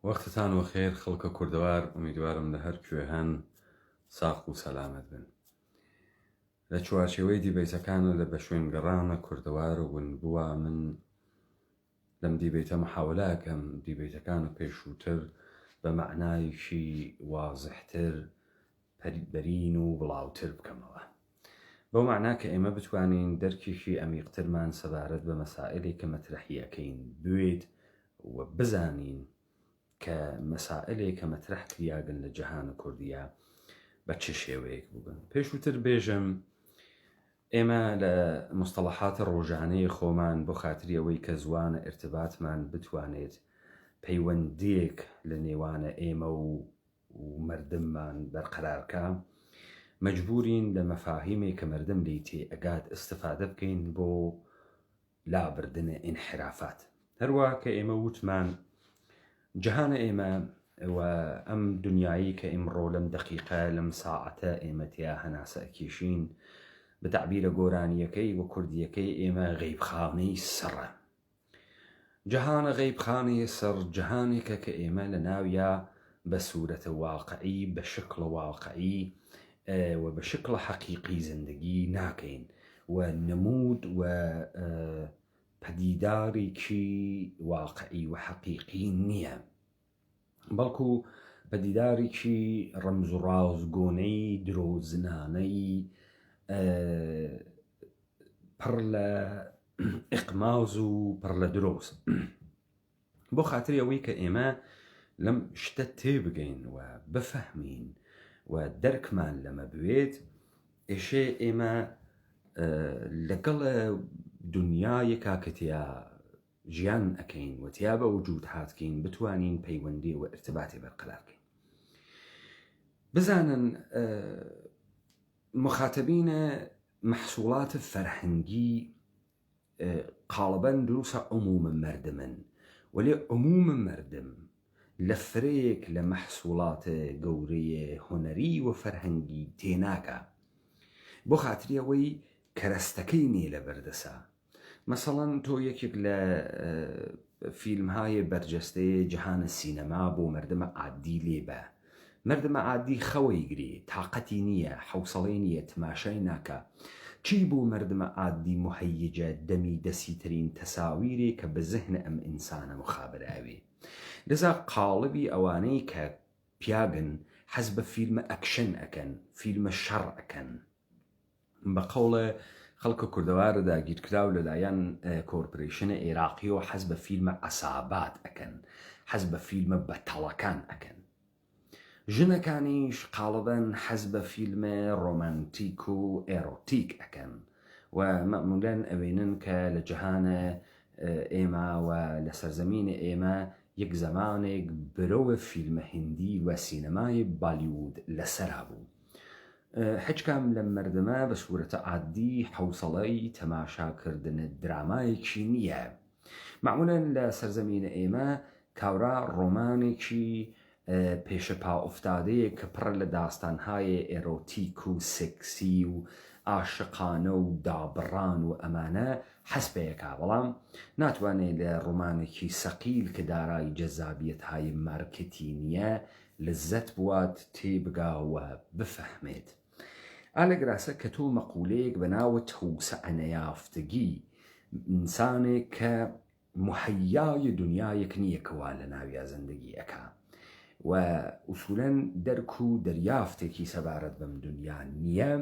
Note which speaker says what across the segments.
Speaker 1: وەختتان وەخێر خەڵکە کوردەوار، ئومیدوارم لە هەر کوێهان ساق و سەلامەت بن. لە چوارچێوەی دیبەیتەکانە لە بە شوێنگەڕانە کوردەوار و بووە من لەم دیبەیتە محاولەکەم دیبەیتەکان و پێشووتر بە معنایکی وازحتر پەریبەرین و بڵاوتر بکەمەوە، بەو معنا کە ئێمە بتوانین دەرکێکی ئەمیقترمان سەبارەت بە مەسائلێک کە مەترەحیەکەین بوێت و بزانین کە مەسائلێک کە مەترەح کریاگەن لە جەهانە کوردیە بە چه شێوەیەک بوون. پێشووتر بێژم ئێمە لە مستەڵەحاتە ڕۆژانەی خۆمان بۆ خاتری ئەوەی کە زوانە ئرتباتمان بتوانێت پەیوەندیەک لە نێوانە ئێمە و مردممان بەرقەرارکە، مەجبورین لە مەفاهیمێک کە مردم لی تێ ئەگات استفادە بکەین بۆ لابردنە ئینحرافات. هەروە کە ئێمە وتمان جەهانە ئێمە و ئەم دنیایی کە ئیمڕۆ لەم دەقیقە لەم ساعەتە ئێمە تیا هەناسە ئەکێشین بە تعبیرە گۆرانیەکەی و کوردیەکەی ئێمە غەیبخانەی سەڕە. جەهانە غەیبخانەی سەر، جەهانێکە کە ئێمە لە ناویە بە سوورەتە واقعی، بە شکڵە واقعی و بە شکڵە حەقیقی زندگی ناکەین و نمود و پەدیدارێکی واقعی و حەقیقی نییە، بەڵکو پەدیدارێکی ڕەمز و ڕازگۆنەی درۆزنانەی پڕ لە ئیقماز و پڕ لە درۆز. بۆ خاتری ئەوەی کە ئێمە لەم شتە تێبگەین و بفەهمین و دەرکمان لەمە بوێت، ئێشێ ئێمە لەگەڵ دنیایەکا کە تیا ژیان ئەکەین و تیا بە وجود هاتکەین بتوانین پەیوەندی و ئرتباتی بەرقەرارکەین. بزانن مخاطبینە محصولات فەرهەنگی قاڵبەن دروسە عموم مردمن، ولی عموم مردم لە فرەیەک لە محصولات گەورەی هۆنەری و فەرهەنگی تێناکە، بۆ خاتری ئەوەی کەرەستەکەی نێ لە بەردەسا. مەسەڵەن تۆ یەکێک لە فیلمهای بەرجەستەی جەهانە سینەما بۆ مردمە عادی لێبە، مردمە عادی خەوەی گرێ، تااقەتی نییە، حوسەڵەی نییە، تماشای ناکە. چی بۆ مردمە عادی مهەیجە دەمی دەسیترین تەساویرێ کە بە زەهنە ئەم ئینسانە مخابراوێ. لذا قاڵبی ئەوانەی کە پیاگن حەز بە فیلمە ئەکشن ئەکەن، فیلمە شەڕ ئەکەن، بە قەوڵە خەڵکە کوردەوارە داگیرکراو لەلایەن کۆرپۆریشنە عێراقی و حەز بە فیلمە عەسابات ئەکەن، حەز بە فیلمە بەتەڵەکان ئەکەن. ژنەکانیش قاڵبەن حەز بە فیلمە ڕۆمانتیک و ئێرۆتیک ئەکەن و مەعمولەن ئەوێنن کە لە جەهانە ئێمە و لە سەرزەمینە ئێمە یەک زەمانێک برەوە فیلمە هیندی و سینەمای بالیوود لەسەرا بوو. هیچکام لە مردمە بە سوورەتە عادی حوسەڵەی تەماشاکردنە درامایەکی نییە. معمولەن لە سەرزەمینە ئێمە کاورا ڕۆمانێکی پێشە پاوفتادەیە کە پڕ لە داستانهای ئێرۆتیک و سێکسی و عاشقانە و دابڕان و ئەمانە حەسبەیەکا، بەڵام ناتوانێت لە ڕۆمانێکی سەقیل کە دارای جەزابیەتهای مارکتی نییە لەزەت بوات تێبگاوە بفەهمێت. ئالەگراسە کە تۆ مەقولەیەک بەناوە تەوسعە نەیافتگی، ئینسانێک کە مهەیای دنیایەک نییە کەوا لە ناویا زندگی ئەکا و ئوسوولەن دەرک و دەریافتێکی سەبارەت بەم دنیا نییە،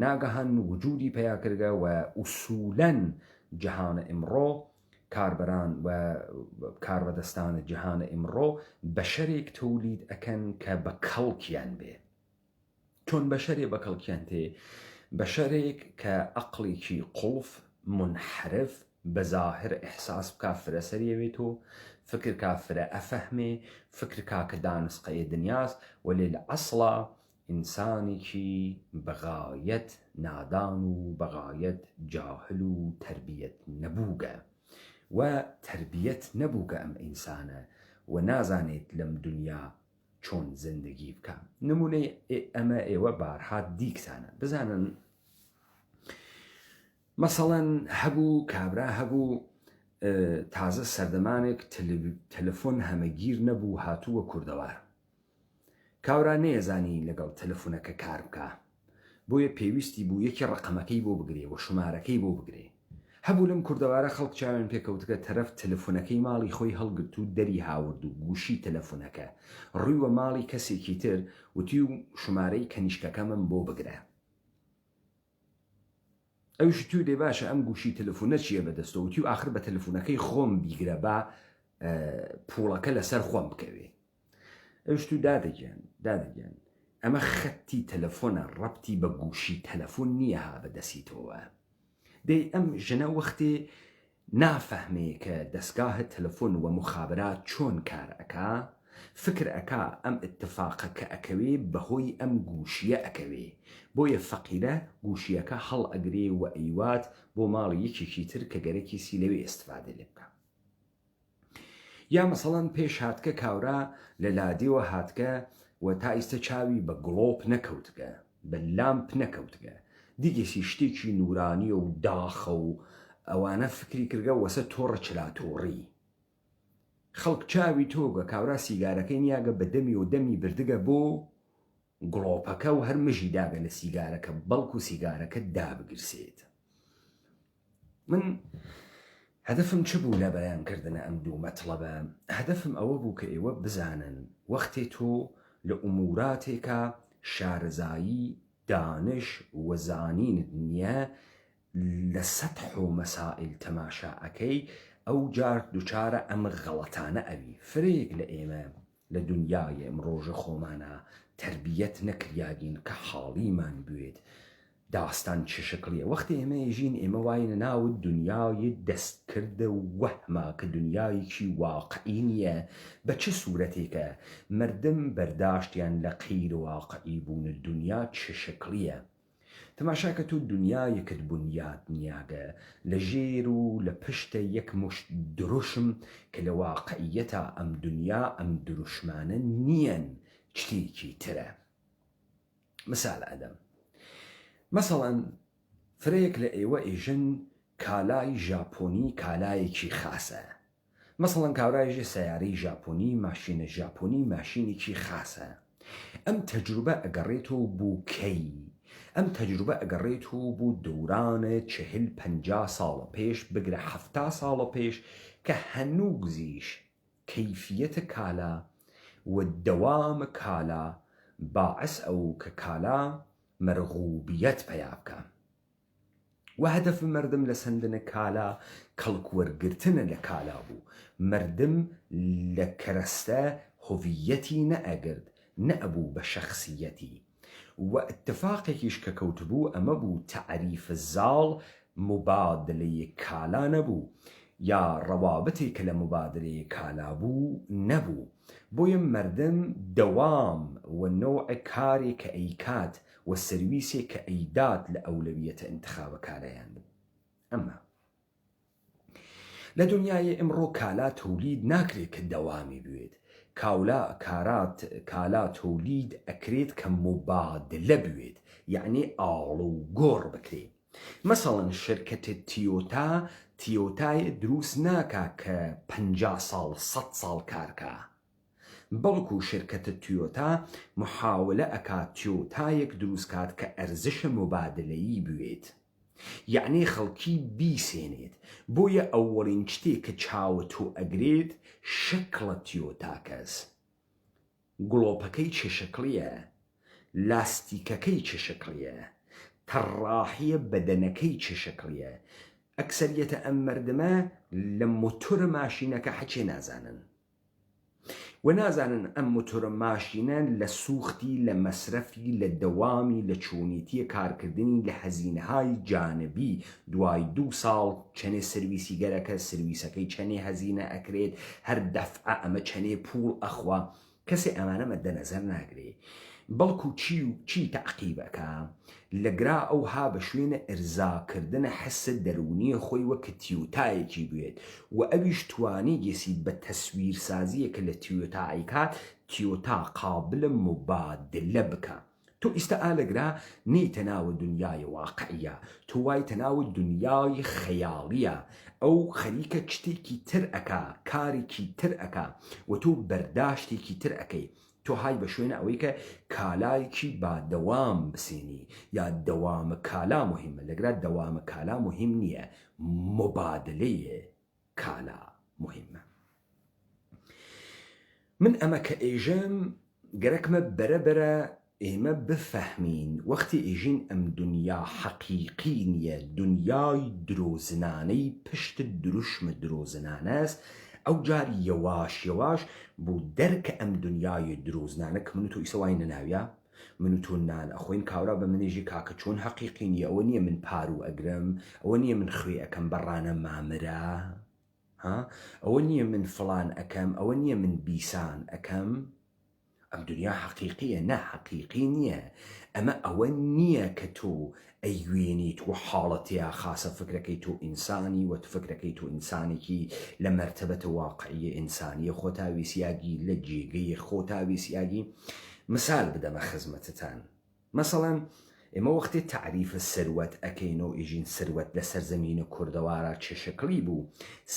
Speaker 1: ناگەهان وجودی پیا کردە و ئوسوولەن جەهانە ئیمڕۆ کاربەران و کاربەدەستانە جەهانە ئیمڕۆ بەشەرێک تەولید ئەکەن کە بە کەڵکیان بێ. چۆن بەشەرێ بە کەڵکیان تێ؟ بەشەرێک کە عەقڵێکی قوڵف منحرف بەظاهر ئیحساس بکا فرە سەریەوێت و فکر کا فرە ئەفەهمێ، فکر کا کە دانسقەیە دنیاست، وەلێ لە عەسڵا ئینسانێکی بەغایەت نادان و بەغایەت جاهل و تەربیەت نەبووگە و تربیەت نەبووگە ئەم ئینسانە و نازانێت لەم دنیا چۆن زندگی بکە. نمونەی ئەمە ئێوە بارها دیکتانە. بزانن مەسەڵەن هەبوو کابرا هەبوو تازە سەردەمانێک تەلەفۆن هەمەگیر نەبوو هاتووە کوردەوار. کاورا نێزانی لەگەڵ تەلەفۆنەکە کار بکە، بۆیە پێویستی بوو یەکی ڕقەمەکەی بۆ بگرێ و شمارەکەی بۆ بگرێ. هەبوو لەم کوردەوارە خەڵک چاوێن پێکەوتکە تەرەف تەلەفۆنەکەی ماڵی خۆی هەڵگرت و دەری هاورد و گوشی تەلەفۆنەکە ڕوویوە ماڵی کەسێکی تر وتی و شمارەی کەنیشکەکە من بۆ بگرە. ئەوش تو دێ باشە ئەم گوشی تەلەفۆنە چییە بەدەستەوە، وتی و آخر بە تەلەفۆنەکەی خۆم بیگرە با پوڵەکە لەسەر خۆم بکەوێ. ئەوش تو دادەگیان ئەمە خەتی تەلەفۆنە ڕەبتی بە گوشی تەلەفۆن نییە ها بەدەستیتەوە. دەی ئەم ژنە وەختێ نافەهمێ کە دەستگاهە تەلەفۆن و مخابرات چۆن کار ئەکا، فکر ئەکا ئەم اتفاقە کە ئەکەوێ بەهۆی ئەم گوشیە ئەکەوێ، بۆیە فەقیرە گوشیەکە هەڵ ئەگرێ و ئەیوات بۆ ماڵی یەکێکی تر کە گەرەکیسی لەوێ ئێستفادە لێ بکە. یا مەسەڵەن پێش هاتکە کاورا لە لادێوە هاتکە و تا ئیستا چاوی بە گڵۆپ نەکەوتگە، بە لامپ نەکەوتگە، دیگەسی شتێکی نورانیە و داخە و ئەوانە فکری کردگە وەسە تۆڕە چلاتۆڕی. خەڵک چاوی تۆگە کاورا سیگارەکەی نیاگە بە دەمی و دەمی بردگە بۆ گڵۆپەکە و هەر مژی داگە لە سیگارەکە بەڵکو سیگارەکە دابگرسێت. من هەدەفم چ بوو لە بەیانکردنە ئەم دوو مەطلەبە؟ هەدەفم ئەوە بوو کە ئێوە بزانن وەختێ تۆ لە ئوموراتێکە شارەزایی دانش و زانینت نییە لە سەتح و مەسائل تەماشا ئەکەی، ئەو جار دووچارە ئەم غەڵەتانە ئەوی. فرێک لە ئێمە لە دنیای ئەمڕۆژە خۆمانە تربیەت نەکریاگین کە حاڵیمان بوێت داستان چ شکلیە. وەختی ئێمە ژین ئێمە واینە ناوت دنیای دەستکردە وەهما کە دنیایکی واقعی نییە. بە چه سوورەتێکە مردم بەرداشتیان لە قیر واقعی بوون دنیا چ شکلیە. تەماشاکە تو دنیایەکت بنیاد نیاگە لە ژێر و لە پشتە یەک مشت دروشم کە لە واقعیەتە ئەم دنیا ئەم دروشمانە نیەن، شتێکی ترە. مثال ئەدەم، مەسەڵەن فرەیەک لە ئێوە ئێژن کالای ژاپۆنی کالایەکی خاسە. مەسەڵەن کاورایژێ سەیارەی ژاپۆنی، ماشینە ژاپۆنی ماشینێکی خاسە. ئەم تەجروبە ئەگەڕێتەوە بوو کەی؟ ئەم تەجروبە ئەگەڕێتەوە بوو دەورانە 40-50 ساڵە پێش، بگرە 70 ساڵە پێش، کە هەنووگزیش کەیفیەتە کالا و دەوامە کالا باعث ئەو کە کالا مەرغوبیەت پەیا بکە. و هەدەف مردم لە سندنە کالا کەڵکوەرگرتنە لە کالا بوو. مردم لە کەرەستە هۆڤیەتی نەئەگرت، نەئەبوو بە شەخصیەتی. و اتفاقێکیش کە کەوتبوو ئەمە بوو تعریف زاڵ مبادلەی کالا نەبوو، یا ڕەوابەتێک کە لە مبادلەی کالا بوو نەبوو. بۆیە مردم دەوام و نۆع کارێک کە ئەیکات و سرویسێک کە ئەیدات لە ئەولەویەتە انتخابە کارەیان بوو. ئەمە لە دنیای ئەمڕۆ کالا تەولید ناکرێت کە دەوامی بوێت. کالا تەولید ئەکرێت کە مبادلە بوێت، یعنی ئاڵ و گۆڕ بکرێت. مەسەڵەن شرکەتە تیۆتای دروست ناکا کە 50 ساڵ 100 ساڵ کارکە، بەڵکو شرکەتە تیۆتا محاولە ئەکا تیۆتایەک دروست کات کە ئەرزشە مبادلەیی بوێت، یعنی خەڵکی بیسێنێت. بۆیە ئەوەڵین شتێک کە چاوە تۆ ئەگرێت شکڵە تیۆتاکەس. گڵۆپەکەی چه شکلیە؟ لاستیکەکەی چه شکلیە؟ تەڕاحیە بەدەنەکەی چه شکلیە؟ ئەکسەریەتە ئەم مردمە لە مۆتۆرە ماشینەکە حەچێ نازانن، و نازانن ئەم مۆتۆرە ماشینە لە سوختی، لە مەسرەفی، لە دەوامی، لە چۆنیەتی کارکردنی، لە هەزینەهای جانبی دوای 2 ساڵ چەنێ سرویسی گەرەکە، سرویسەکەی چەنێ هەزینە ئەکرێت، هەر دەفعە ئەمە چەنێ پوڵ ئەخوا. کەسێ ئەمانە مەدە نەزەر ناگرێ، بەڵکو چی تەعقیبەکە لەگرا ئەوها بە شوێنە ئەرزاکردنە حەسە دەرونیە خۆی وەکە تیۆتایەکی بوێت، و ئەویش توانی گەسیت بە تەسویرسازیەکە لە تیۆتایی کات تیۆتا قابلە مبادلە بکە. تۆ ئیستا ئالەگرا نیتە ناوە دنیای واقعیە، تۆ وایتە ناوە دنیای خەیاڵیە، ئەو خەریکە شتێکی تر ئەکا، کارێکی تر ئەکا و تۆ بەرداشتێکی تر ئەەکەی. تۆ های بە شوێنە ئەوەی کە کالایکی با دەوام بسێنی یا دەوامە کالا مهمە، لەگرات دەوامە کالا مهم نییە، مبادلەیە کالا مهمە. من ئەمە کە ئێژەم گەرەکمە بەرەبەرە ئێمە بفەهمین وەختی ئێژین ئەم دنیا حەقیقی نییە، دنیای درۆزنانەی پشت دروشمە درۆزنانەست. ئەو جاری یەواش یەواش بۆ دەرکە ئەم دنیای درۆزنانە کە من و تۆ ئیسەوای نەناویە، من و تۆ نان ئەخۆین کاورا بە منێژی کاکە چۆن حەقیقی نییە، ئەوە نییە من پارو ئەگرم، ئەوە نییە من خوێ ئەەکەم بەڕانە مامرە، ئەوە نییە من فڵان ئەەکەم، ئەوە نییە من بیسان ئەەکەم. ئەم دنیا حەقیقیە، نە حەقیقی نییە. ئەمە ئەوە نییە کە تۆ ئەیوێنیت و حاڵەتەیە خاسە فکرەکەی تۆ ئینسانی و فکرەکەی تۆ ئینسانێکی لە مەرتەبەتە واقعیە ئینسانیە خۆتاوی سیاگی لە جێگەی خۆتاوی سیاگی. مثال بدەمە خزمەتتان. مەسەڵەن ئێمە وەختی تعریفە سەروەت ئەەکەینەوە ئیژین سەروەت لە سەرزەمینە کوردەوارە چێشەکڵی بوو.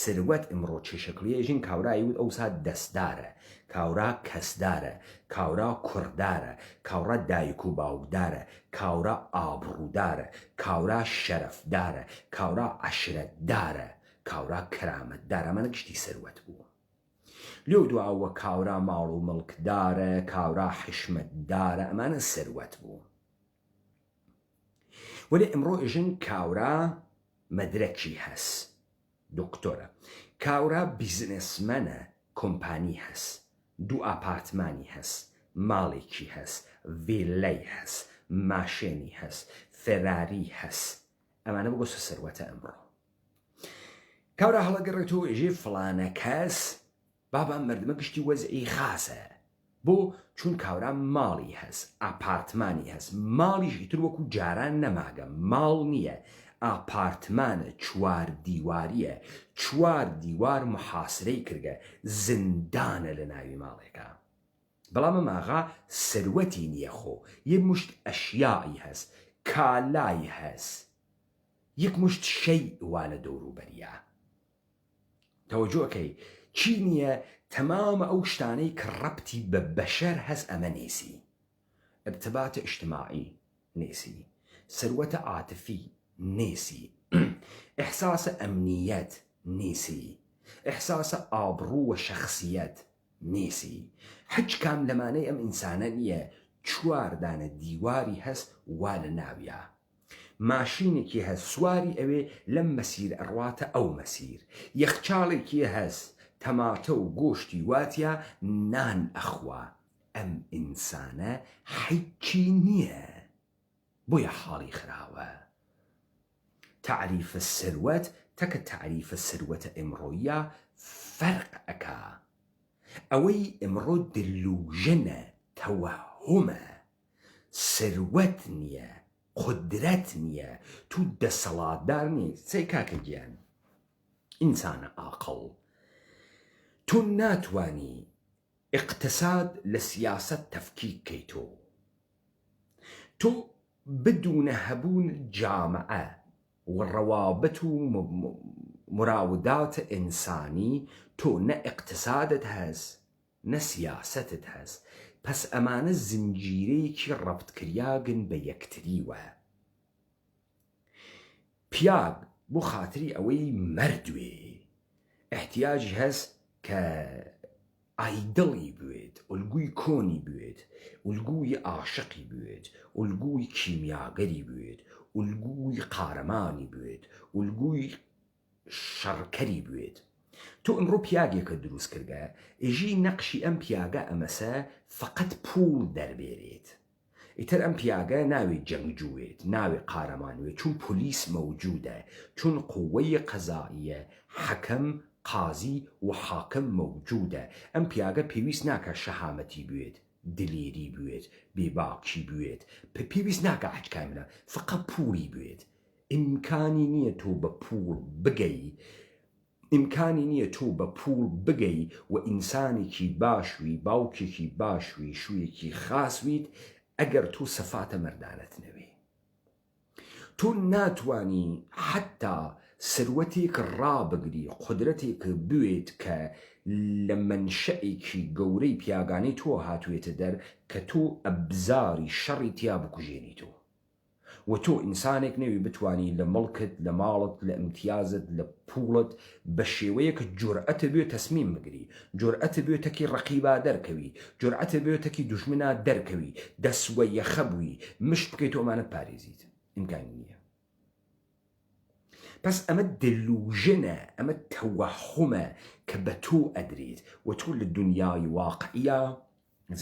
Speaker 1: سەروەت ئمڕۆ چێشەکڵی ئێژین کاورایی وت ئەوسا دەستدارە، کاورا کەسدارە، کاورا کوڕدارە، کاورا دایک و باوکدارە، کاورا ئابڕوودارە، کاورا شەرەفدارە، کاورا عەشرەتدارە، کاورا کەرامەتدارە. ئەمانە گشتی سەروەت بوو. لێو دواوە کاورا ماڵ و مڵکدارە، کاورا حشمەتدارە، ئەمانە سەروەت بوو. ولی ئەمڕۆ ئێژن کاورا مەدرەکی هەست، دکتۆرە، کاورا بیزنسمەنە، کۆمپانی هەست، دوو ئاپارتمانی هەست، ماڵێکی هەست، ڤیلەی هەست، ماشێنی هەست، فێراری هەست. ئەمانە بگۆستە سەروەتە ئەمڕۆ. کاورا هەڵەگەڕێتەوە ئێژێ فڵانە کەس بابا مردمە گشتی وەزعی خاسە، بۆ چون کاورا ماڵی هەست، ئاپارتمانی هەست، ماڵیشی تر وەکو جاران نەماگە، ماڵ نییە، ئاپارتمانە، چوار دیواریە، چوار دیوار محاسرەی کردگە، زندانە لە ناوی ماڵێکە. بەڵام ئەماغا سەروەتی نییە، خۆ یەک مشت ئەشیایی هەست، کالای هەست، یەک مشت شەی وا لە دەوروبەریە. تەوەجۆکەی چی نییە؟ تەمامە ئەو شتانەی کە ڕەبتی بە بەشەر هەست ئەمە نێسی. ارتباطە ئیجتیماعی نێسی، سەروەتە عاتفی نێسی، ئیحساسە ئەمنیەت نێسی، ئیحساسە ئابڕوو و شەخسیەت نێسی. هیچ کام لەمانەی ئەم ئینسانە نییە. چوار دانە دیواری هەست وا لە ناویە، ماشینێکی هەست سواری ئەوێ لەم مەسیر ئەڕواتە ئەو مەسیر، یەخچاڵێکی هەست تەماتە و گۆشتی واتیە نان ئەخوا. ئەم ئینسانە هیچی نییە، بۆیە حاڵی خراوە. تعریفە سەروەت تەکە تعریفە سەروەتە ئەمڕۆیە فەرق ئەکا. ئەوەی ئەمڕۆ دلوژنە، تەوەهومە، سەروەت نییە، قودرەت نییە، تو دەسەڵاتدار نییە. سەی کاکە گیان ئینسانە ئاقڵ، تو ناتوانی اقتصاد لە سیاسەت تەفکیک کەیتۆ. تۆ بدونە هەبوون جامعە و ڕەوابەت و مراودات ئینسانی، تۆ نە اقتصادت هەست نە سیاسەتت هەست. پس ئەمانە زنجیرەیەکی ڕەبتکریاگن بە یەکتریوە. پیاگ بۆ خاتری ئەوەی مەردوێ احتیاجی هەست کە ئایدڵی بوێت، ئولگوی کۆنی بوێت، ئولگوی عاشقی بوێت، ئولگوی کیمیاگەری بوێت، ئولگوی قارەمانی بوێت، ئولگوی شەڕکەری بوێت. تۆ ئەمڕۆ پیاگێکە دروست کردگە، ئێژی نەقشی ئەم پیاگە ئەمەسە فقط پوڵ دەربێرێت. ئیتر ئەم پیاگە ناوێ جەنگجووێت، ناوێ قارەمانوێت، چون پۆلیس مەوجودە، چون قووەی قەزاییە، حەکەم، قازی و حاکم مەوجودە. ئەم پیاگە پێویست ناکە شەهامەتی بوێت، دلێری بوێت، بێباکی بوێت، پێویست ناکە حچکای منە، فقط پوڵی بوێت. ئیمکانی نییە تۆ بە پوڵ بگەی، ئیمکانی نییە تۆ بە پوڵ بگەی و ئینسانێکی باشوی، باوکێکی باشوی، شوویەکی خاسویت ئەگەر تۆ سەفاتە مەردانەت نەوێ، تۆ ناتوانی حتا سروەتێک ڕابگری، قودرەتێک بوێت کە لە منشەیەکی گەورەی پیاگانەی تۆ هاتوێتە دەر کە تۆ ئەبزاری شەڕی تیا بکوژێنیتەوە، و تۆ ئینسانێک نەوی بتوانی لە مڵکت، لە ماڵت، لە ئیمتیازت، لە پوڵت بە شێوەیە کە جورئەتە بێت تەسمیم بگری، جورئەتە بێتەکی ڕەقیبا دەرکەوی، جورئەتە بێتەکی دوژمنە دەرکەوی، دەسوە یەخە بووی، مشت بکەیت ئەمانە پارێزیت، ئیمکانی نییە. پس ئەمە دلوژنە، ئەمە تەوەحومە کە بە تۆ ئەدرێت و تۆ لە دنیای واقعیە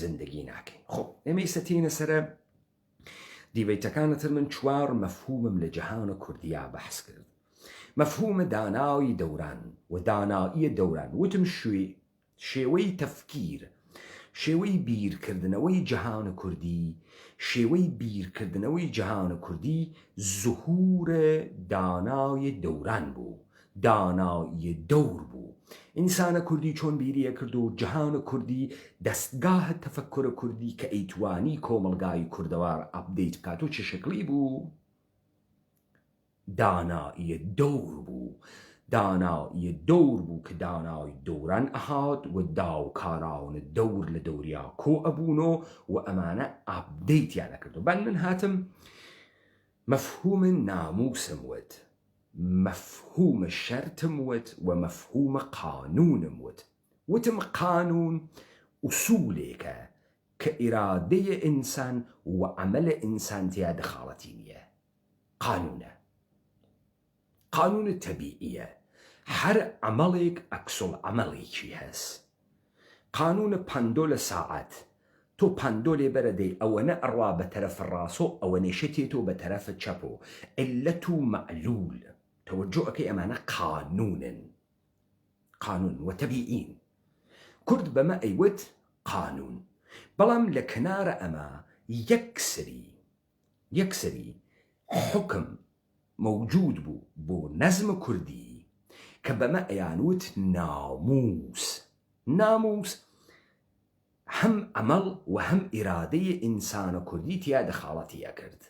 Speaker 1: زندگی ناکەی. خۆ ئێمە ئێستینە سەرە دیبەیتەکانتر من 4 مەفهومم لە جەهانە کوردیا بەحس کرد. مەفهومە داناوی دەوران و داناییە دەوران، وتم شێوەی تەفکیر، شێوەی بیرکردنەوەی جەهانە کوردی، شێوەی بیرکردنەوەی جەهانە کوردی زوهورە دانای دەوران بوو، دانایی دەور بوو. ئینسانە کوردی چۆن بیریە کرد و جەهانە کوردی دەستگاهە تەفەککورە کوردی کە ئەیتوانی کۆمەلگای کوردەوار ئەپدەیت بکات و چه شکلی بوو؟ دانایی دەور بوو، دانایی دەور بوو کە دانای دەوران ئەهات و داوکاران دەور لە دەوریا کۆ ئەبوونەوە و ئەمانە ئەپدەیتیان نەکردو. بەن من هاتم مەفهوم ناموسم وت، مەفهوم شەرتم وت و مەفهومە قانونم وت. وتم قانون ئوسولێکە کە ئیرادەیە ئینسان و عەمەلە ئینسان تیا دەخاڵەتی نییە. قانون تەبیعیە، هەر عەمەڵێک ئەکسڵ عەمەڵێکی هەست. قانون پەندۆ لە ساعەت، تۆ پەندۆ لێ بەرەدەی ئەوەنە ئەڕوا بە تەرەفە ڕاستۆ ئەوەنێشە تێتۆ بە تەرەفە چەپۆ، عیلەت و مەعلول. تەوەجۆ ئەەکەی ئەمانە قانونن، قانون و تەبیعین. کورد بەمە ئەیوت قانون. بەڵام لە کنارە ئەمە یەکسری حکم موجود بوو بۆ نەزم کوردی کە بەمە ئەیانوت ناموس. ناموس هەم عەمەڵ و هەم ئیرادەی ئینسانە کوردی تیا دەخاڵەتیە کرد.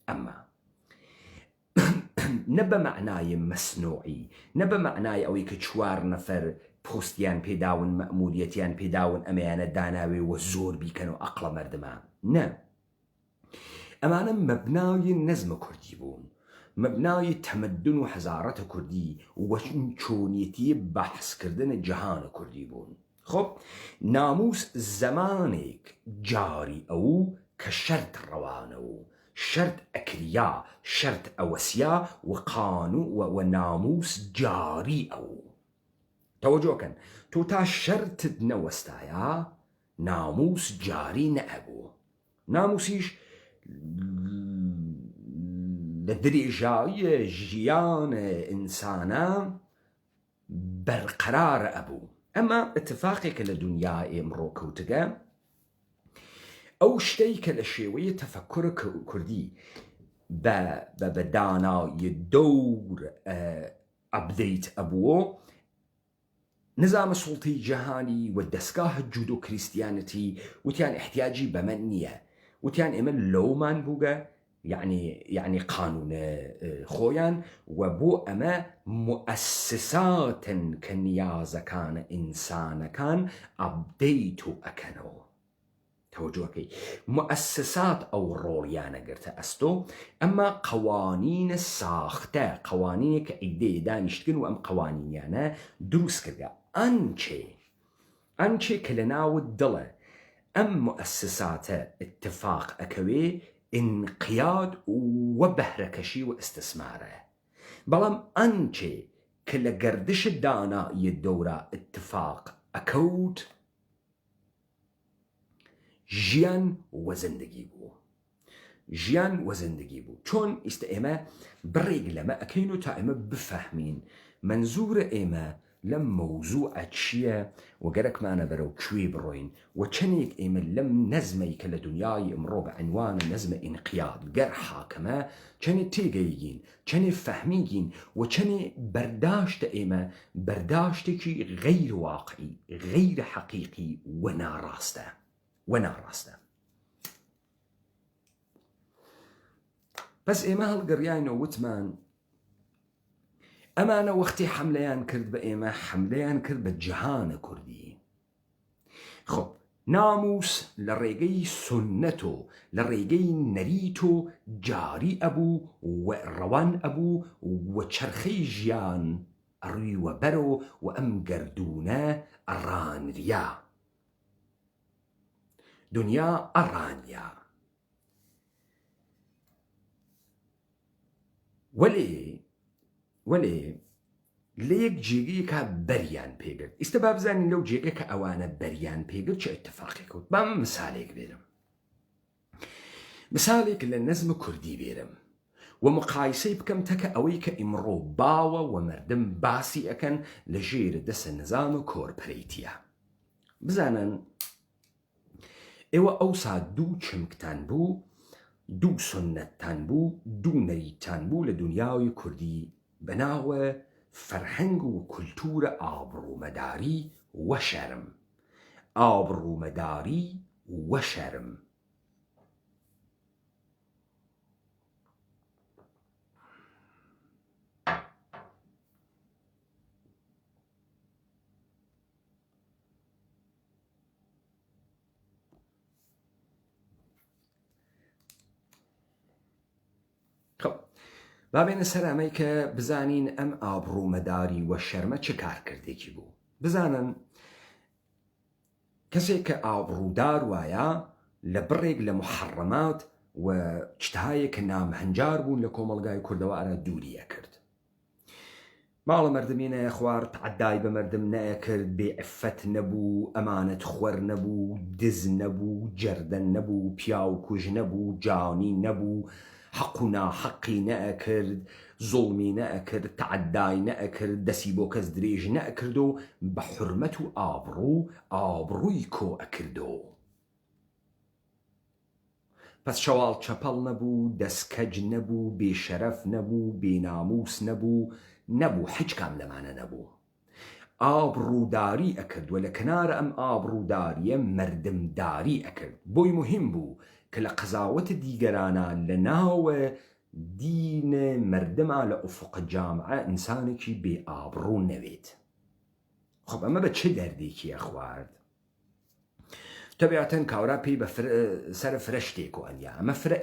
Speaker 1: ئەمما نە بە مەعنای مەسنوعی، نە بە مەعنای ئەوەی کە 4 نەفەر پۆستیان پێداون، مەئموریەتیان پێداون، ئەمەیانە داناوێ و زۆر بیکەن و ئەقڵە مەردمان. نە، ئەمانە مەبنای نەزمە کوردی بوون، مەبنای تەمەدن و حەزارەتە کوردی و چۆنیەتی بەحسکردنە جەهانە کوردی بوون. خۆ ناموس زەمانێک جاری ئەو کە شەرت ڕەوانە و شەرت ئەکریا، شەرت ئەوەسیا و قانون و ناموس جاری ئەو. تەوەجۆکەن تۆ تا شەرتت نەوەستایە ناموس جاری نەئەبوو. ناموسیش لە درێژایی ژیان ئینسانە بەرقەرارە ئەبوو. ئەمە اتفاقێکە لە دنیا ئێمڕۆ کەوتگە، ئەو شتەی کە لە شێوەیە تەفەککورە کوردی بە دانایی دەور ئەپدەیت ئەبووە، نظامە سوڵتەی جەهانی و دەستگاهە جودۆ کریستیانەتی وتیان احتیاجی بەمە نییە، وتیان ئێمە لەومان بووگە، یعنی قانونە خۆیان، و بۆ ئەمە مؤسساتن کە نیازەکانە ئینسانەکان ئەپدەیت و ئەکەنەوە. تەوەجۆکەی مؤسسات ئەو ڕۆڵیانە گرتە ئەستۆ، ئەمە قەوانینە ساختە، قەوانینێک کە ئیدەیە دانیشتکن و ئەم قەوانینیانە دروست کردە. ئەنچێ کە لە ناوت دڵە ئەم مؤسساتە اتفاق ئەکەوێ انقیاد و بەهرەکەشی و ئستسمارە. بەڵام ئەنچێ کە لە گەردش دانایی دەورە اتفاق ئەکەوت ژیان و زندگی بوو. ژیان و زندگی بوو. چۆن ئیستا ئێمە بڕێک لەمە ئەکەین و تا ئێمە بفەهمین منزورە ئێمە لەم مەوزوعە چییە و گەرەکمانە بەرەو کوێ بڕۆین و چەندێک ئێمە لەم نەزمەی کە لە دنیای ئەمڕۆ بە عنوانە نەزمە ئینقیاد گەر حاکەمە چەندێک تێگەیگین، چەندێک فەهمیگین و چەندێک بەرداشتە ئێمە بەرداشتێکی غەیر واقعی، غەیر حەقیقی و ناڕاستە. بەس ئێمە هەڵگەڕیاینەوە وتمان ئەمانە وەختی حەملەیان کرد بە ئێمە حەملەیان کرد بە جیهانە کوردی. خۆ ناموس لە ڕێگەی سونەت و لە ڕێگەی نەریت و جاری ئەبوو و ڕەوان ئەبوو و چەرخەی ژیان ئەڕوویوە بەرەوە و ئەم گەردوونە ئەڕانریا دنیا ئەڕانیا. وەلێ لە یەک جێگەیەکە بەریان پێگرت. ئێستا با بزانین لەو جێگە کە ئەوانە بەریان پێگرت چه ئیتفاقێک کەوت. با من مثالێک بێرم، مثالێک لە نەزمە کوردی بێرم و مقایسەی بکەم تەکە ئەوەی کە ئیمڕۆ باوە و مردم باسی ئەکەن لە ژێرە دەسە نظامە کۆرپەرەیتیە. بزانن ئێوە ئەوسا دوو چمکتان بوو، دوو سنەتتان بوو، دوو نەریتتان بوو لە دنیاوی کوردی بەناوە فەرهەنگ و کولتورە ئابڕوومەداری وە شەرم. ئابڕوومەداری وە شەرم. بابێنە سەر ئەمەی کە بزانین ئەم ئابڕوومەداری وە شەرمە چه کارکردێکی بوو. بزانن کەسێک کە ئابڕوودار وایە لە بڕێک لە محەڕەمات و چتایە کە نامهەنجار بوون لە کۆمەڵگای کوردەوە ئارە دووریە کرد. ماڵە مردمی نەیە خوارد، عەدای بە مردم نەیە کرد، بێعفەت نەبوو، ئەمانەت خوەر نەبوو، دز نەبوو، جەردەن نەبوو، پیاو کوژ نەبوو، جانی نەبوو، حەق و ناحەقی نەئەکرد، زوڵمی نەئەکرد، تەعەدای نەئەکرد، دەسی بۆ کەس درێژ نەئەکرد و بە حورمەت و ئابڕووی کۆ ئەکردۆ. پس شەواڵ چەپەڵ نەبوو، دەستکەج نەبوو، بێشەرەف نەبوو، بێناموس نەبوو هیچ کام لەمانە نەبوو. ئابڕووداری ئەکرد و لە کنارە ئەم ئابڕووداریە مردمداری ئەکرد. بۆی مهم بوو کە لە قەزاوەتە دیگەرانە لە ناوە دینە مردمە لە ئوفق جامعە ئینسانێکی بێ ئابڕوو نەوێت. خۆ ئەمە بە چه دەردێکیە خوارد؟ تەبیعەتەن کاورا پێی بە سەرە فرە شتێک و ئەنیا ئەمە فرە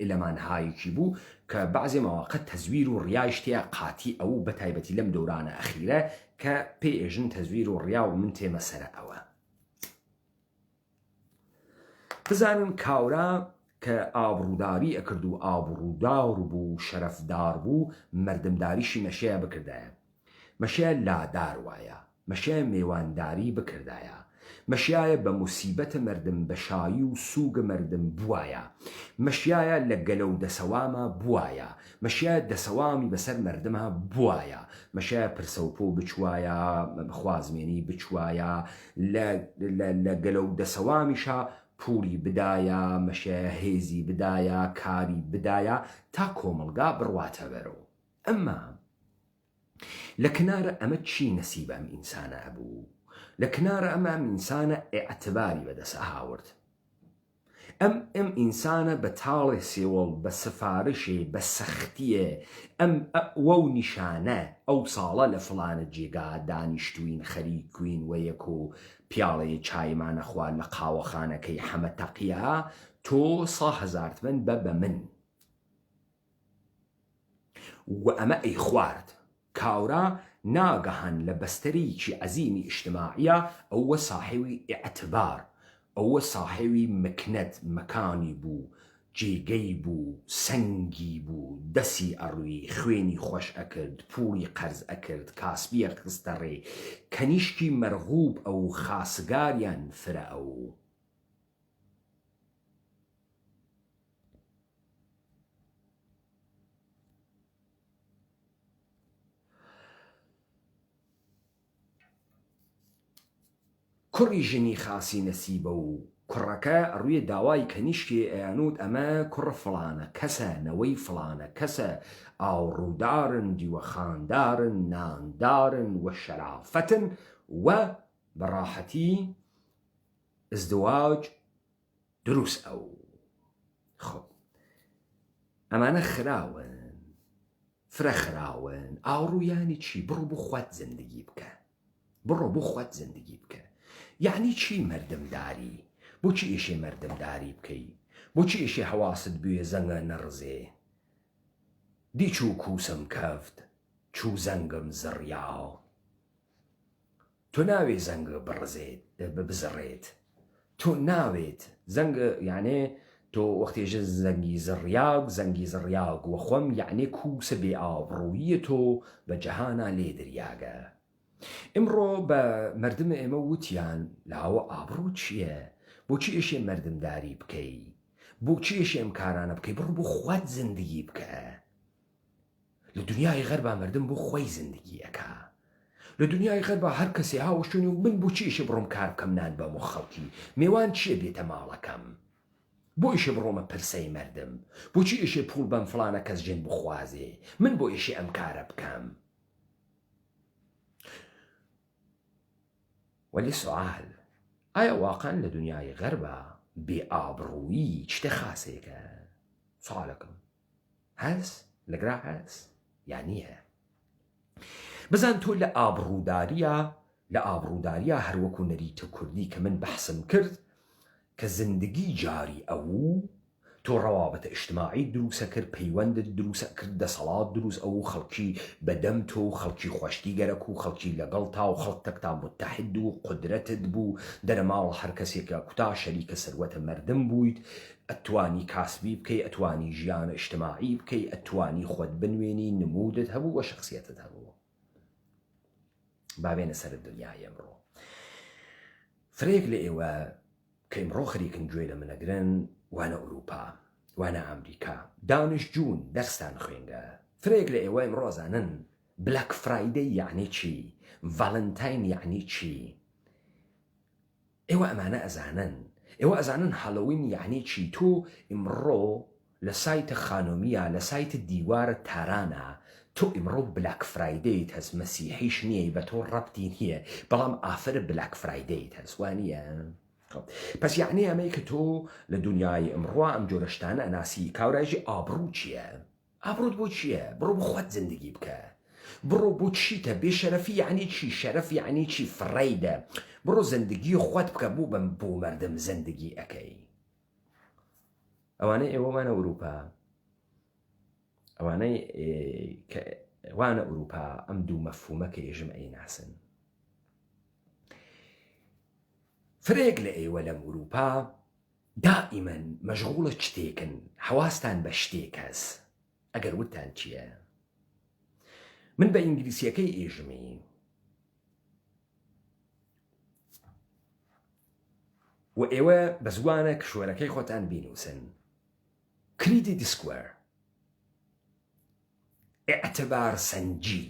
Speaker 1: ئێلەمانهایەکی بوو کە بەعزێ مەواقع تەزویر و ڕیای شتەیە قاتی ئەو بە تایبەتی لەم دەورانە ئەخیرە کە پێ ئێژن تەزویر و ڕیا و من تێمە سەرە ئەوە. بزانن کاورا کە ئابڕووداری ئەکرد و ئابڕوودار بوو، شەرەفدار بوو، مردمداریشی مەشەیە بکردایە. مەشەیە لادار وایە، مەشەیە میێوانداری بکردایە، مەشیایە بە موسیبەتە مردم بەشایی و سووگە مردم بوایە، مەشیایە لە گەلە و دەسەوامە بوایە، مەشیایە دەسەوامی بەسەر مردمە بوایە، مەشیایە پرسە و پۆ بچوایە، خوازمێنی بچوایە، لە گەلە و دەسەوامیشە پوری بدایە، مەشیایە هێزی بدایە، کاری بدایە تا کۆمەڵگا بڕواتە بەرەوە. ئەمما لە کنارە ئەمە چی نەسیب ئەم ئینسانە ئەبوو؟ لە کنارە ئەمە ئەم ئینسانە ئێعتباری بەدەست ئاورد. ئەم ئینسانە بە تاڵێ سێوەڵ، بە سفارشێ، بە سەختیە، وە و نیشانە ئەو ساڵە لە فڵانە جێگا دانیشتوین خەریکوین و یەک و پیاڵەیە چایمانە خوارد لە قاوەخانەکەی حەمە تەقیە تۆ 100,000 تمەن بە من و ئەمە ئەی خوارد. کاورا ناگەهان لە بەستەرێکی عەزیمی ئیجتیماعیە ئەوە ساحێوی ئیعتبار، ئەوە ساحێوی مکنەت، مەکانی بوو، جێگەی بوو، سەنگی بوو، دەسی ئەڕووی، خوێنی خۆش ئەکرد، پوڵی قەرز ئەکرد، کاسبیە خستە ڕێ، کەنیشکی مەرغوب ئەو خاسگاریان فرە ئەو. کوڕی ژنی خاسی نەسیبە و کوڕەکە ڕووی داوای کەنیشکی ئەیانوت ئەمە کوڕ فڵانە کەسە، نەوەی فڵانە کەسە، ئاوڕوودارن، دیوەخاندارن، ناندارن و شەرافەتن و بەڕاحەتی ئزدواج دروست ئەو. خۆ ئەمانە خراون فرەخراون ئاوڕوویانی چی بڕۆ بۆ خۆت زندگی بکە بڕۆ بۆ خۆت زندگی بکە یعنی چی مەردمداری بۆچی ئێشێ مەردمداری بکەی بۆچی ئێشێ هەواست بوێ زەنگە نەڕزێ دی چوو کووسم کەفت چوو زەنگم زڕیا تۆ ناوێ زەنگە بزڕێت تۆ ناوێت زەنگ یانێ تۆ وەختێژە زەنگی زڕیاگ وە خۆم یعنی کووسە بێ ئاوڕوویە تۆ بە جەهانە لێ دریاگە ئمڕۆ بە مەردمە ئێمە وتیان لاوە ئابڕوو چییە بۆچی ئێشێ مەردمداری بکەی بۆچی ئێشێ ئەم کارانە بکەی بڕۆ بۆ خوات زندگی بکە لە دنیای غەربا مەردم بۆ خۆی زندگی ئەکا لە دنیای غەربا هەر کەسێ هاوشتونی و من بۆچی ئێشێ بڕۆم کار بکەم نان بەمۆ خەڵکی میوان چییە بێتە ماڵەکەم بۆ ئێشێ بڕۆمە پرسەی مەردم بۆچی ئێشێ پوڵ بەم فڵانە کەس جێن بخوازێ من بۆ ئێشێ ئەم کارە بکەم ولی سوال ئایا واقعا لە دنیای غەربا بێ ئابڕوویی چتە خاسێکە سوالەکەم هەس لەگرا هەس یان نییە بزان تۆ لە ئابڕووداریە هەروەکو نەریتە کوردی کە من بەحسم کرد کە زندگی جاری ئەووو تۆ ڕەوابەتە ئیجتماعی دروسە کرد پەیوەندت دروسە کرد دەسەڵات دروست ئەو خەڵکی بەدەم تۆ خەڵکی خۆشتی گەرەک و خەڵکی لەگەڵ تا و خەڵکتەکتان متحد و قدرەتت بوو دەرەماڵ هەر کەسێکە کوتا شەریکە سەروەتە مەردم بوویت ئەتوانی کاسبی بکەی ئەتوانی ژیانە ئیجتماعی بکەی ئەتوانی خۆت بنوێنی نمودت هەبوو وە شخصیەتت هەبوو بابێنە سەر دنیای ئەمڕۆ فرێک لە ئێوە کە ئمڕۆ خەریکن گوێ لە منەگرن وانە ئوروپا وانە ئەمریکا دانیشتجوون دەرستان خوێنگە فرێک لە ئێوە ئمڕۆزانن بلاک فرایدەی یعنی چی ڤالنتاین یعنی چی ئێوە ئەمانە ئەزانن هەڵۆوین یعنی چی تۆ ئمڕۆ لە سایتە خانۆمیە لە سایتە دیوارە تارانە تۆ ئمڕۆ بلاک فرایدەیت هەست مەسیحیش نییە بە تۆ ڕەبتی نییە بەڵام ئافرە بلاک فرایدەیت هەست وانە پس یعنی ئەمەی کە تۆ لە دنیای ئمڕۆ ئەم جۆرەشتانە ئەناسی کاوراژی ئابڕوو چییە ئابڕوت بۆ چییە بڕۆ بۆ خۆت زندگی بکە بڕۆ بۆ چیتە بێشەرەفی یعنی چی شەرەف یعنی چی فڕەیدە بڕۆ زندگی خۆت بکە بۆ مەردم زندگی ئەەکەی ئەوانەی ئێوەمانە ئوروپا ئەوانەی وانە ئوروپا ئەم دوو مەفهومە کە ئێژم ئەیناسن فرێک لە ئێوە لەم ئوروپا دائیمەن مەشغوڵە شتێکن حواستان بە شتێک هەست ئەگەر وتان چییە من بە ئینگلیسیەکەی ئێژمی و ئێوە بە زوانە کشوەرەکەی خۆتان بینوسن کریدیت سکوەر اعتبار سەنجی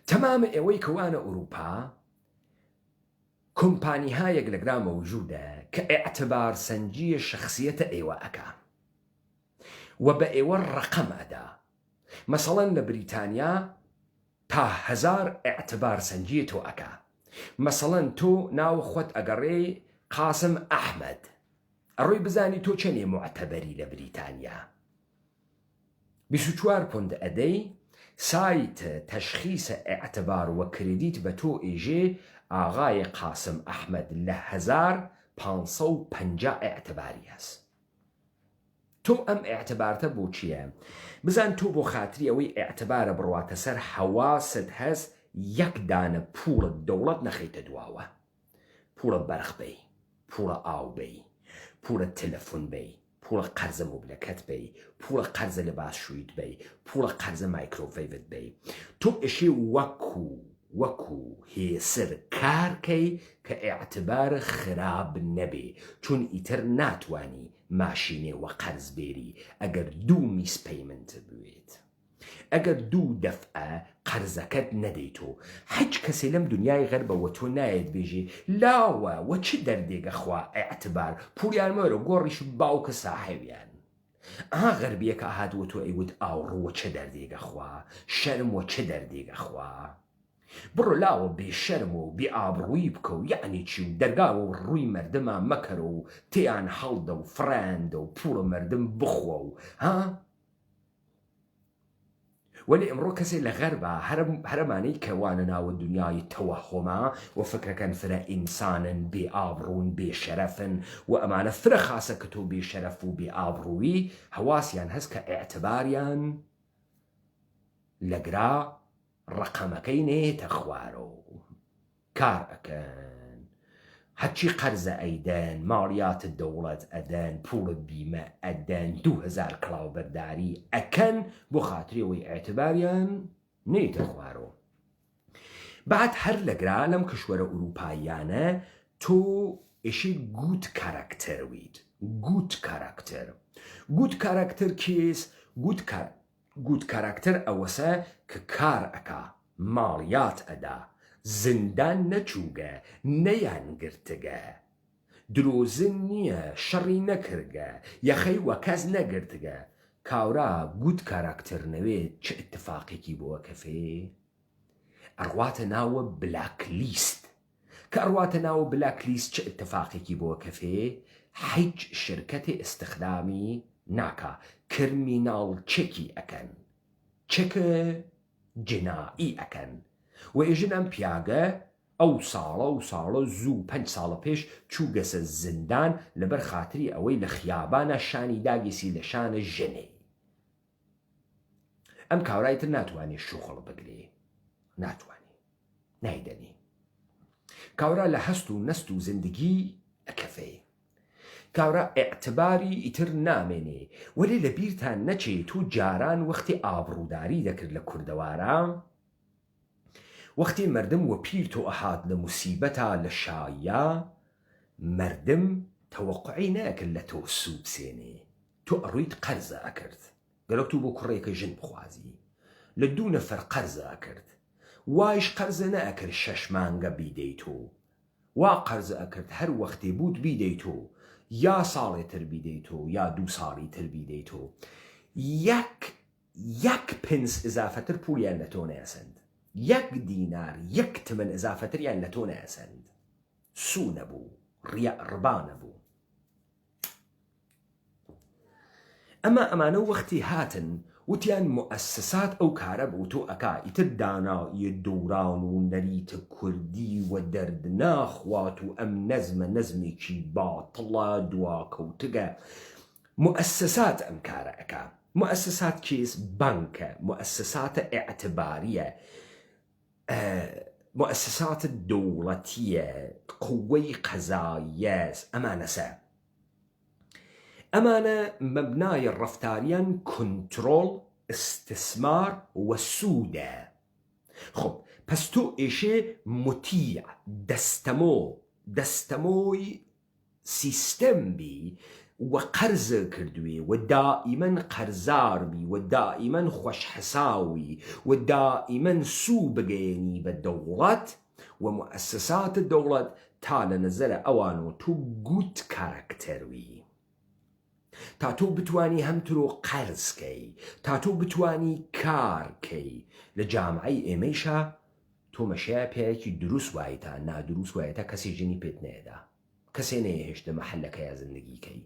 Speaker 1: تەمامە ئێوەی کەوانە ئوروپا کۆمپانیهایەک لەگرا مەوجودە کە ئێعتبار سەنجیە شخصیەتە ئێوە ئەکا و بە ئێوە ڕەقەم ئەدا مەسەڵەن لە بریتانیا تا 1000 ئێعتبار سەنجیە تۆ ئەکا مەسەڵەن تۆ ناو خۆت ئەگەڕێ قاسم ئەحمەد ئەڕۆی بزانی تۆ چەندێ معتەبەری لە بریتانیا 24 پوند ئەدەی سایت تەشخیصە ئێعتبار وە کردیت بە تۆ ئێژێ ئاغای قاسم ئەحمەد لە 1550 ئێعتباری هەست تۆ ئەم ئێعتبارتە بۆ چییە بزان تۆ بۆ خاتری ئەوەی ئێعتبارە بڕواتە سەر حەواست هەست یەک دانە پوڵت دەوڵەت نەخەیتە دواوە پوڵە بەرخ بەی پوڵە ئاو بەی پوڵە تەلەفۆن بەی پوڵە قەرزە مۆبلەکەت بەی پوڵە قەرزە لە باشوویت بەی پوڵە قەرزە مایکرۆفەیڤت بەی تۆ ئێشێ وەکو هێسر کارکەی کە ئێعتبارە خراب نەبێ چون ئیتر ناتوانی ماشینێ وە قەرز بێری ئەگەر 2 میسپەیمنت بوێت ئەگەر 2 دەفعە قەرزەکەت نەدەیتۆ هیچ کەسێ لەم دنیای غەربەوە تۆ نایەت بێژێ لاوە وە چ دەردێگە خوا ئێعتبار پوریان مەرە گۆڕیش باوکە ساحێویان ئا غەربیەکە هاتووە تۆ ئەیوت ئاوڕووە چه دەردێگە خوا شەرم وە چه دەردێگە خوا بڕۆ لاوە بێشەرم و بێ ئابڕووی بکە و یعنی چی و دەرگاوە و ڕووی مەردەما مەکەرە و تێیان هەڵدە و فڕیاندە و پوڵە مەردم بخۆ و ها ولی ئەمڕۆ کەسێ لە غەربە هەرمانەی کەوانە ناوە دنیای تەوەهۆما و فکرەکەن فرە ئینسانن بێ ئابڕون بێ شەرەفن و ئەمانە فرە خاسە کە تۆ بێ شەرەف و بێ ئابڕووی هەواسیان هەست کە ئێعتباریان لەگرا ڕقەمەکەی نێتە خوارە و کار ئەکەن هەرچی قەرزە ئەیدەن ماڵیاتە دەوڵەت ئەدەن پوڵت بیمە ئەدەن 2000 کڵاوبەرداری ئەکەن بۆ خاتریەوەی ئێعتباریان نێتە خوارەوە. بعد هەر لەگرا لەم کشوەرە ئوروپاییانە تۆ ئێشی گوت کارکتەرویت گوت کارکتەر کێس گوت کارکتەر ئەوەسە کە کار ئەکا ماڵیات ئەدا زندان نەچووگە نەیان گرتگە درۆزن نییە شەڕی نەکردگە یەخەی وە کەس نەگرتگە کاورا گوت کارکتەر نەوێت چه اتفاقێکی بۆوە کەفێ ئەڕواتە ناوە بلاکلیست کە ئەڕواتە ناوە بلاکلیست چه اتفاقێکی بۆوە کەفێ هیچ شرکەتی استخدامی ناکا کرمیناڵ چێکی ئەکەن چێکە جنائی ئەکەن و ئێژن ئەم پیاگە ئەو ساڵە زوو 5 ساڵە پێش چووگەسە زندان لەبەر خاتری ئەوەی لە خیابانە شانی داگیسی لە شانە ژنێ ئەم کاورایتر ناتوانێت شوخڵ بگرێ ناتوانێ نایدەنی کاورا لە هەست و نەست و زندگی ئەکەفێ کاورا ئێعتباری ئیتر نامێنێ وەلێ لە بیرتان نەچێت و جاران وەختی ئابڕووداری دەکرد لە کوردەوارە وەختی مردم وە پیر تۆ ئەهات لە موسیبەتا لە شایە مردم تەوەقعی نەکرد لە تۆ سوو بسێنێ تۆ ئەڕوویت قەرزە ئەکرد گەلۆک تو بۆ کوڕێکە ژن بخوازی لە 2 نەفەر قەرزە ئەکرد وایش قەرزە نەئەکرد 6 مانگە بیدەی تۆ وا قەرزە ئەکرد هەر وەختێ بوت بیدەی تۆ یا ساڵێتر بیدەی تۆ یا 2 ساڵی تر بیدەی تۆ یەک پنس ئزافەتر پولیان لە تۆ نەیەسەند 1 دینار 1 تمن ئزافەتریان لە تۆ نەیەسەند سوو نەبوو ڕبا نەبوو ئەمانە وەختی هاتن وتیان مؤسسات ئەو کارە بوو تۆ ئەکا ئیتر دانایی دوران و نەریتە کوردی و دەرد ناخوات و ئەم نەزمێکی باتڵە دواکەوتگە مؤسسات ئەم کارە ئەکا مؤسسات کێس بانکە مؤسساتە ئێعتباریە مؤسسات دەوڵەتیە قووەی قەزاییە ئەمانە مەبنای ڕەفتاریان کۆنتڕۆڵ استثمار و سوودە خب پس تۆ ئێشێ مطیع دەستەمۆی سیستەم بی و قەرزە کردوێ و دائیمەن قەرزار بی و دائیمەن خۆشحساوی و دائیمەن سوو بگەێنی بە دەوڵەت و مؤسسات دەوڵەت تا لە نەزەرە ئەوانۆ تو گوت کارکتەروی تا تۆ بتوانی هەمترۆ قەرزکەی تا تۆ بتوانی کارکەی لە جامعەی ئێمەیشە تۆ مەشەیە پێیەکی دروست وایتە نادروست وایەتە کەسی ژنی پێت نێدا کەسێ نەیەهێشتە مەحەلەکەیە زندگیکەی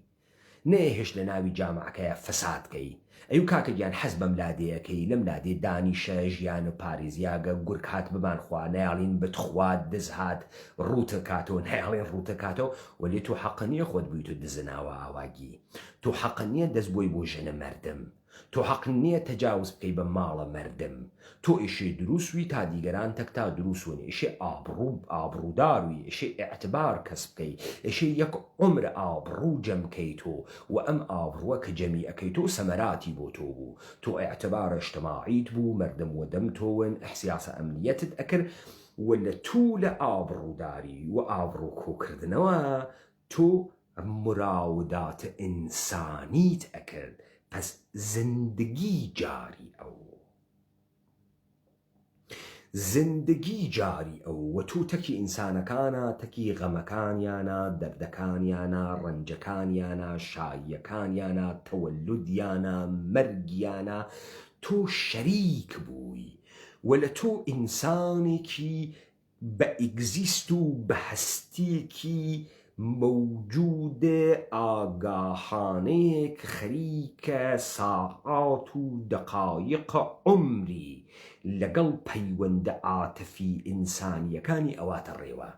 Speaker 1: نەیەهێش لە ناوی جامعەکەیە فەسادکەی ئەو کاکە گیان حەز بەم لادەیەکەی لەم لادێ دانیشە ژیان و پارێزیاگە گورگ هات ببان خوا نەیاڵین بتخوات دز هات ڕوتە کاتەوە نەیاڵێن ڕوتە کاتەوە وەلێ تۆ حەق نییە خۆت بوویت و دزناوە ئاواگی تۆ حەق نییە دەست بۆی بۆ ژنە مەردم تۆ حەق نییە تەجاوز بکەی بە ماڵە مەردم تۆ ئێشێ دروستوی تا دیگەران تەکتا دروستون ئێشێ ئابڕووداروی ئێشێ ئێعتبار کەس بکەی ئێشێ یەک عمر ئابڕوو جەمکەی تۆ و ئەم ئابڕووە کە جەمی ئەەکەی تۆ سەمەراتی بۆ تۆ بوو تۆ ئێعتبارە اجتماعیت بوو مەردم و دەم تۆون ئەحسیاسە ئەمنیەتت ئەکرد و لە تو لە ئابڕووداری و ئابڕوو کۆکردنەوە تۆ مراوداتە ئینسانیت ئەکرد پس زندگی جاری ئەو و تو تەکی ئینسانەکانە تەکی غەمەکانیانە دەردەکانیانە ڕەنجەکانیانە شایەکانیانە تەوەلودیانە مەرگیانە تۆ شەریک بووی و لە تۆ ئینسانێکی بە ئیگزیست و بە هەستیەکی موجود ئاگاهانەیەک خەریکە ساعات و دەقایق عمری لەگەڵ پەیوەندە عاتفی ئینسانیەکانی ئەواتە ڕێوە.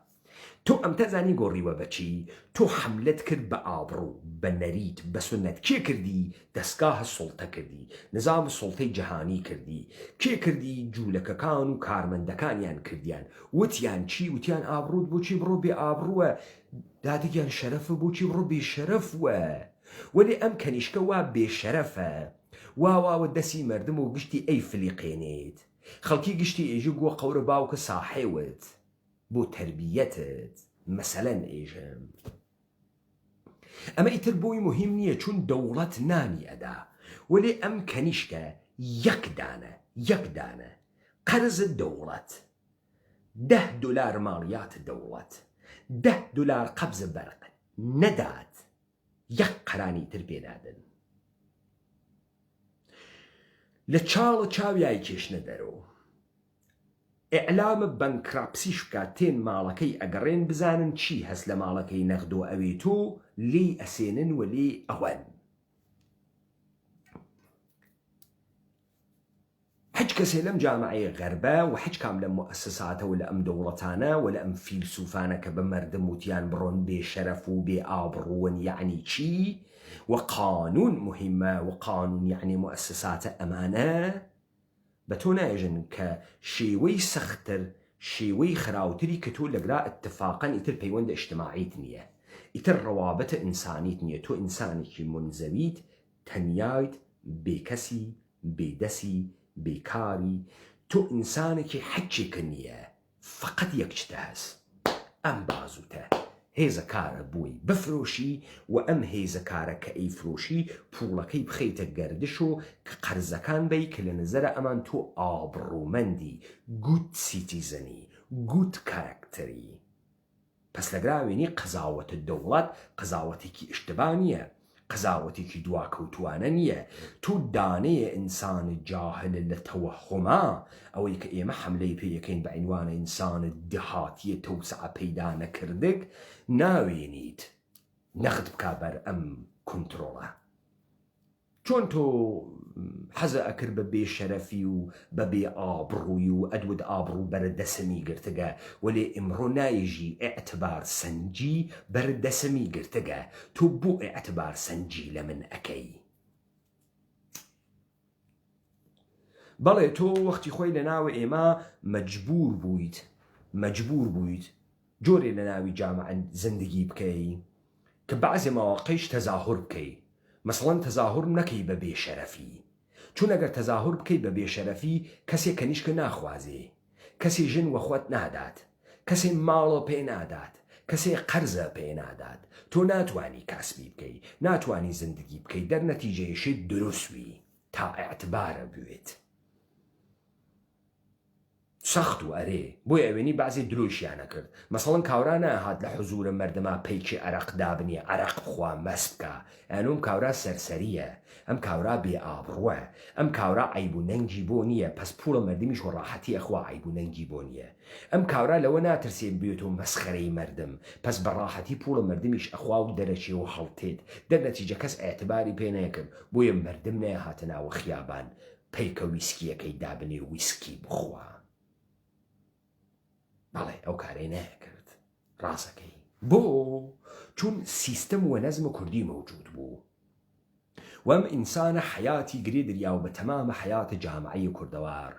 Speaker 1: تۆ ئەم تەزانی گۆڕیوە بەچی؟ تۆ حملت کرد بە ئابڕوو، بە نەریت، بە سنەت. کێ کردی؟ دەستگاهە سوڵتە کردی، نظام سوڵتەی جەهانی کردی. کێ کردی؟ جوولەکەکان و کارمەندەکانیان کردیان. وتیان چی؟ وتیان ئابڕوت بۆچی بڕۆ بێ ئابڕووە؟ دادگیان شەرەفە بۆچی بڕۆ بێشەرەفوە؟ وەلێ ئەم کەنیشکە وا بێشەرەفە، واواوە دەسی مردم و گشتی ئەی فلیقێنێت. خەڵکی گشتی ئێژە گووە قەورە باوکە ساحێوت بۆ تربیەتت مەسەلەن ئێژم. ئەمە ئیتر بۆی مهم نییە چون دەوڵەت نانی ئەدا. وەلێ ئەم کەنیشکە یەک دانە قەرزت دەوڵەت، $10 ماڵیات دەوڵەت، $10 قەبزە بەرق نەدات، یەک قەرانی تر پێدادن. لە چاڵە چاویای کێشنە دەرەوە ئیعلامە بەنکراپسیش بکات، تێن ماڵەکەی ئەگەڕێن بزانن چی هەست لە ماڵەکەی نەخدۆ ئەوێت و لێی ئەسێنن و لێ ئەوەن. حج کەسێ لەم جامعەیە غەربە و حج کام لە مؤسساتەوە لە ئەم دەوڵەتانە و لە ئەم فیلسوفانە کە بە مەردم وتیان بڕۆن بێ شەرەف و بێ ئابڕوون یعنی چی؟ و قانون مهمە و قانون یعنی مؤسساتە ئەمانە بە تۆ نایژن کە شێوەی سەختتر، شێوەی خراوتری کە تۆ لەگرا اتفاقاً ئیتر پەیوەندە ئیجتماعیت نییە، ئیتر ڕەوابەتە ئینسانیت نییە. تۆ ئینسانێکی منزەویت، تەنیایت، بێکەسی، بێدەسی، بێکاری. تۆ ئینسانێکی حەجێکە نییە، فقط یەک شتە هەست، ئەم بازوتە. هێزەکارە بووی بفرۆشی و ئەم هێزەکارە کە ئەیفرۆشی پوڵەکەی بخەیتە گەردش و کە قەرزەکان بەی کە لە نەزەرە ئەمان تۆ ئابڕوومەندی، گوت سیتیزنی، گوت کارکتەری. پس لەگراوێنی قەزاوەتە دەوڵەت قەزاوەتێکی ئیشتبا نییە، قەزاوەتێکی دواکەوتوانە نییە. تۆ دانەیە ئینسان جاهل لە تەوەهوما ئەوەی کە ئێمە حملەی پێیەکەین بە عنوانە ئینسان دهاتیە تەوسع پەیدا نەکردک ناوێنیت نەخت بکا بەر ئەم کۆنتڕۆڵە. چۆن تۆ حەزە ئەکرد بە بێشەرەفی و بە بێ ئابڕووی و ئەدود ئابڕوو بەردەسەمی گرتگە، وەلێ ئیمڕۆ نایژی ئێعتبار سەنجی بەردەسەمی گرتگە. تۆ بۆ ئێعتبار سەنجی لە من ئەەکەی؟ بەڵێ تۆ وەختی خۆی لە ناوە ئێمە مەجبور بوویت جۆرێ لە ناوی جامعە زندگی بکەی کە بەعزێ مەواقعیش تەزاهور بکەی. مەسەڵەن تەزاهور نەکەی بە بێشەرەفی، چون ئەگەر تەزاهور بکەی بە بێشەرەفی کەسێک کەنیشکە ناخوازێ، کەسێ ژن وەخوەت نادات، کەسێ ماڵە پێ نادات، کەسێ قەرزە پێ نادات. تۆ ناتوانی کاسبی بکەی، ناتوانی زندگی بکەی، دەرنەتیجەیەشێت دروستوی تا ئێعتبارە بوێت. سەخت و ئەرێ بۆی ئەوێنی بازی درۆشیانە کرد. مەسەڵەن کاورا نەهات لە حزورە مەردەما پەیکی عەرەق دابنێ، عەرەق بخوا مەست بکە. ئەنوم کاورا سەرسەریە، ئەم کاورا بێ ئابڕووە، ئەم کاورا عیب و نەنگی بۆ نییە، پس پوڵە مەردمیش و ڕاحەتی ئەخوا عیب و نەنگی بۆ نییە. ئەم کاورا لەوە ناترسێت بێت و مەسخەرەی مەردم، پس بەڕاحەتی پوڵە مەردمیش ئەخوا و دەرەچێ و هەڵتێت. دەرنەتیجە کەس ئێعتباری پێ نەکرد، بۆیە مەردم نەهاتە ناوە خیابان پەیکە ویسکیەکەی دابنێ ویسکی بخوا. بەڵێ ئەو کارەی نەکرد، ڕاستەکەی. بۆ چون سیستەم و نەزمە کوردی مەوجود بوو وەم ئینسانە حیاتی گرێ دریاو بە تەمامە حیاتە جامعەی کوردەوار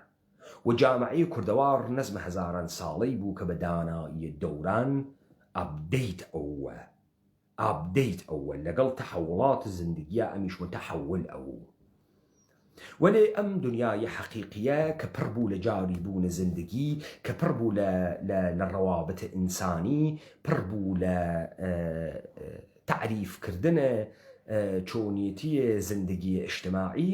Speaker 1: و جامعەی کوردەوار نەزمە هەزاران ساڵەی بوو کە بە دانایی دەوران ئابدەیت ئەوە لەگەڵ تەحەوڵات زندگیە ئەمیش و تەحەول ئەو. وەلێ ئەم دنیای حەقیقیە کە پڕ بوو لە جاری بوونە زندگی، کە پڕ بوو لە ڕەوابەتە ئینسانی، پڕ بوو لە تعریفکردنە چۆنیەتی زندگی ئیجتماعی،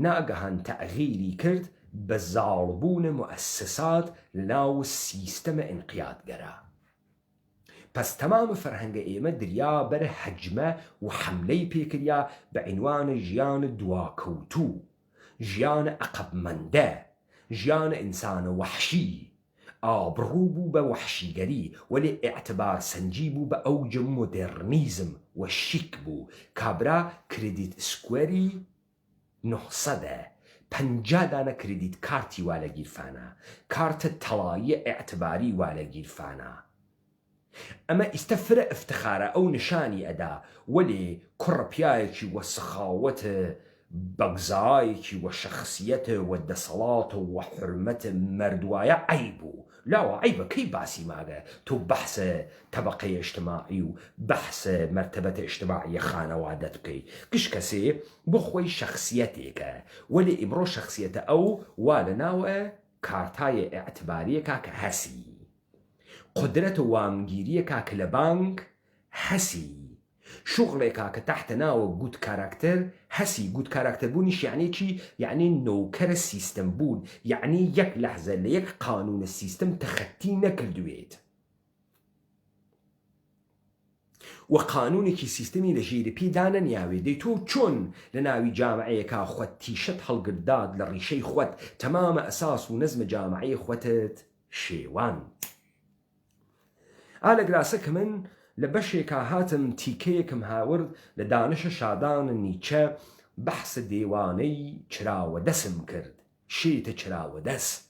Speaker 1: ناگەهان تەغییری کرد بە زاڵبوونە مؤسسات لەناو سیستەمە ئینقیادگەرە. پس تەمامە فەرهەنگە ئێمە دریا بەرە هەجمە و حەملەی پێکریا بە عنوانە ژیانە دواکەوتوو، ژیانە عەقەبمەندە، ژیانە ئینسانە وەحشی. ئابڕوو بوو بە وەحشیگەری وەلێ ئێعتبار سەنجی بوو بە ئەوجە مۆدێرنیزم و شیک بوو. کابرا کردیت سکوێری 900 50 دانە کردیت کارتی وا لە گیرفانە، کارتە تەڵاییە ئێعتباری وا لە گیرفانە. ئەمە ئیستە فرە افتخارە ئەو نیشانی ئەدا وەلێ کوڕە پیاەکی وە سخاوەتە بەگزایەکی وە شەخصیەتە وە دەسەڵاتە وە حرمەتە مەردوایە عیبوو. لاوە عیبە کەی باسی ماگە تۆ بەحسە تەبەقەی ئیجتیماعی و بەحسە مەرتەبەتە ئیجتیماعیە خانەوادەت بکەی. گشت کەسێ بۆ خۆی شەخصیەتێکە وەلێ ئیمڕۆ شەخصیەتە ئەو وا لە ناوە کارتایە ئێعتباریەکە کە هەسی، قدرەتە وامگیریەکە کە لە بانک هەسی، شغلێکا کە تحتە ناوە گوت کاراکتەر هەسی. گوت کاراکتەر بوونیش یعنی چی؟ یعنی نۆکەرە سیستەم بوون، یعنی یەک لەحزە لە یەک قانونە سیستەم تەخەتی نەکردوێت و قانونێکی سیستەمی لە ژێرپی دانەنیاوێ. دەی تۆ چۆن لە ناوی جامعەیەکا خۆت تیشەت هەڵگرداد لە ڕیشەی خۆت تەمامە ئەساس و نەزمە جامعەی خۆتت شێوان. ئالە گراسە کە من لە بەشێکا هاتم تیکەیەکم هاورد لە دانشە شادان نیچە بەحسە دێوانەی چراوە دەسم کرد. شێتە چراوە دەست،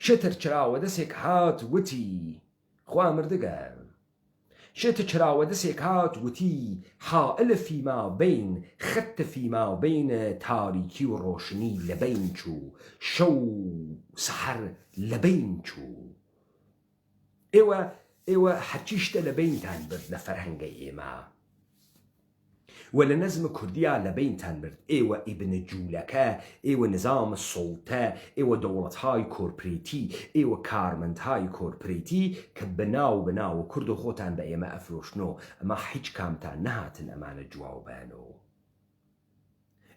Speaker 1: شێتە چراوە دەسێک هات وتی خوا مردگە، شێتە چراوە دەسێک هات وتی حائلە فیما بین خەتە فیما بینە تاریکی و ڕۆشنی لە بین چوو، شەو سەحەر لە بین چوو. ئێوە هەرچی شتە لە بینتان برد لە فەرهەنگە ئێمە و لە نەزمە کوردیا لە بینتان برد. ئێوە ئیبنە جوولەکە، ئێوە نظامە سوڵتە، ئێوە دەوڵەتهای کۆرپرێتی، ئێوە کارمەندهای کۆرپرێتی کە بەناو کورد و خۆتان بە ئێمە ئەفرۆشنۆ. ئەمە هیچ کامتان نەهاتن ئەمانە جواو بەنەوە.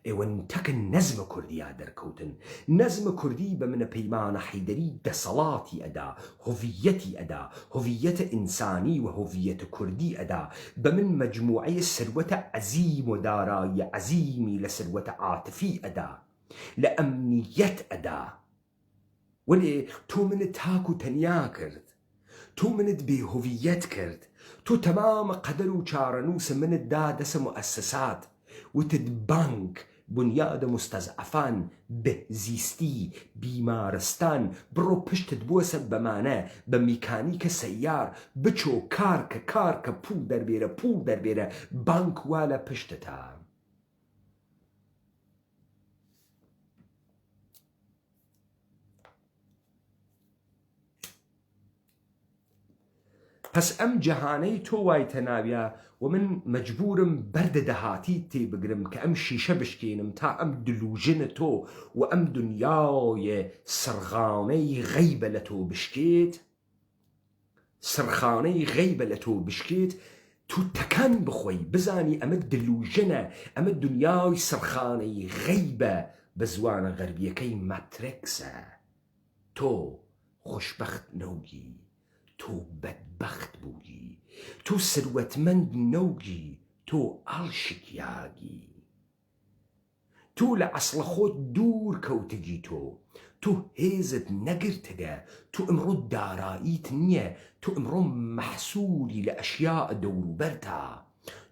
Speaker 1: ئێوە تەکن نەزمە کوردیا دەرکەوتن. نەزمە کوردی بە منە پەیمانە حەیدەری دەسەڵاتی ئەدا، هۆڤیەتی ئەدا، هۆڤیەتە ئینسانی و هۆڤیەتە کوردی ئەدا، بە من مەجموعەیە سەروەتە عەزیم و دارایی عەزیمی لە سەروەتە عاتفی ئەدا، لە ئەمنیەت ئەدا. وەلێ تۆ منت تاک و تەنیا کرد، تۆ منت بێهۆڤیەت کرد، تۆ تەمامە قەدەر و چارەنووسە منت دا دەسە مؤسسات وتت بانک، بنیاد مستەزعەفان، بهزیستی، بیمارستان، بڕۆ پشتت بووەسە بەمانە بە میکانیکە سەیار، بچۆ کارکە پوڵ دەربێرە بانک وا لە پشتتە. پس ئەم جەهانەی تۆ وایتە ناویە و من مەجبورم بەردە دەهاتی تێبگرم کە ئەم شیشە بشکێنم تا ئەم دلوژنە تۆ و ئەم دنیاە سرخانەی غەیبە لە تۆ بشکێت، سرخانەی غەیبە لە تۆ بشکێت، تو تەکان بخۆی بزانی ئەمە دلوژنە، ئەمە دنیای سرخانەی غەیبە بە زوانە غەربیەکەی ماترێکسە. تۆ خۆشبەخت نەوگی، تۆ بەدبەخت بووی، تۆ سروەتمەند نەوگی، تۆ ئاڵشکیاگی، تۆ لە ئەسڵە خۆت دوور کەوتگی، تۆ هێزت نەگرتگە، تۆ ئەمڕۆ داراییت نییە، تۆ ئەمڕۆ مەحسووری لە ئەشیا دەوروبەرتە،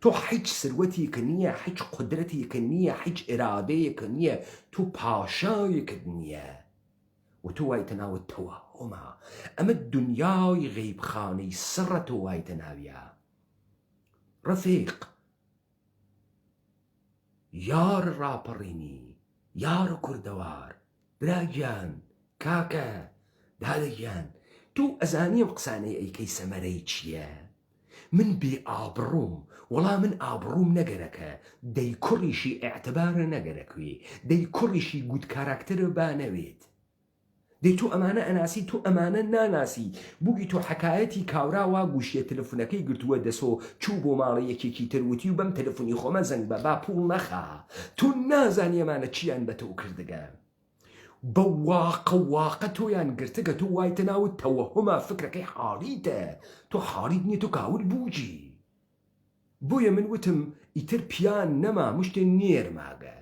Speaker 1: تۆ هیچ سروەتێکە نییە، هیچ قودرەتێکە نییە، هیچ ئێرادەیەکە نییە، تۆ پاشایەکت نییە و تۆ وایتە ناوت تەوەهومە. ئەمە دنیای غەیبخانەی سڕە تۆ وایتە ناویە. ڕەفیق، یار ڕاپەڕینی، یارە کوردەوار، براگیان، کاکە، دادەگیان، تۆ ئەزانیم قسانەی ئەیکەی سەمەرەی چییە؟ من بێ ئابڕووم، وەڵا من ئابڕووم نەگەرەکە، دەی کوڕیشی ئێعتبارە نەگەرەکوێ، دەی کوڕیشی گوت کاراکتەرە بانەوێت، دەی تۆ ئەمانە ئەناسی، تۆ ئەمانە ناناسی. بووی تۆ حەکایەتی کاوراوا گوشیە تەلەفۆنەکەی گرتووە دەسۆ چوو بۆ ماڵی یەکێکی تروتی و بەم تەلەفۆنی خۆمە زەنگ بە با پوڵ نەخا. تۆ نازانی ئەمانە چیان بە تۆ کردگە، بە واقە تۆیان گرتگە. تۆ وایتە ناوت تەوەهومە، فکرەکەی حاڵیتە، تۆ حاڵیت نییە، تۆ کاول بووجی. بۆیە من وتم ئیتر پیان نەما مشتێ نێرماگە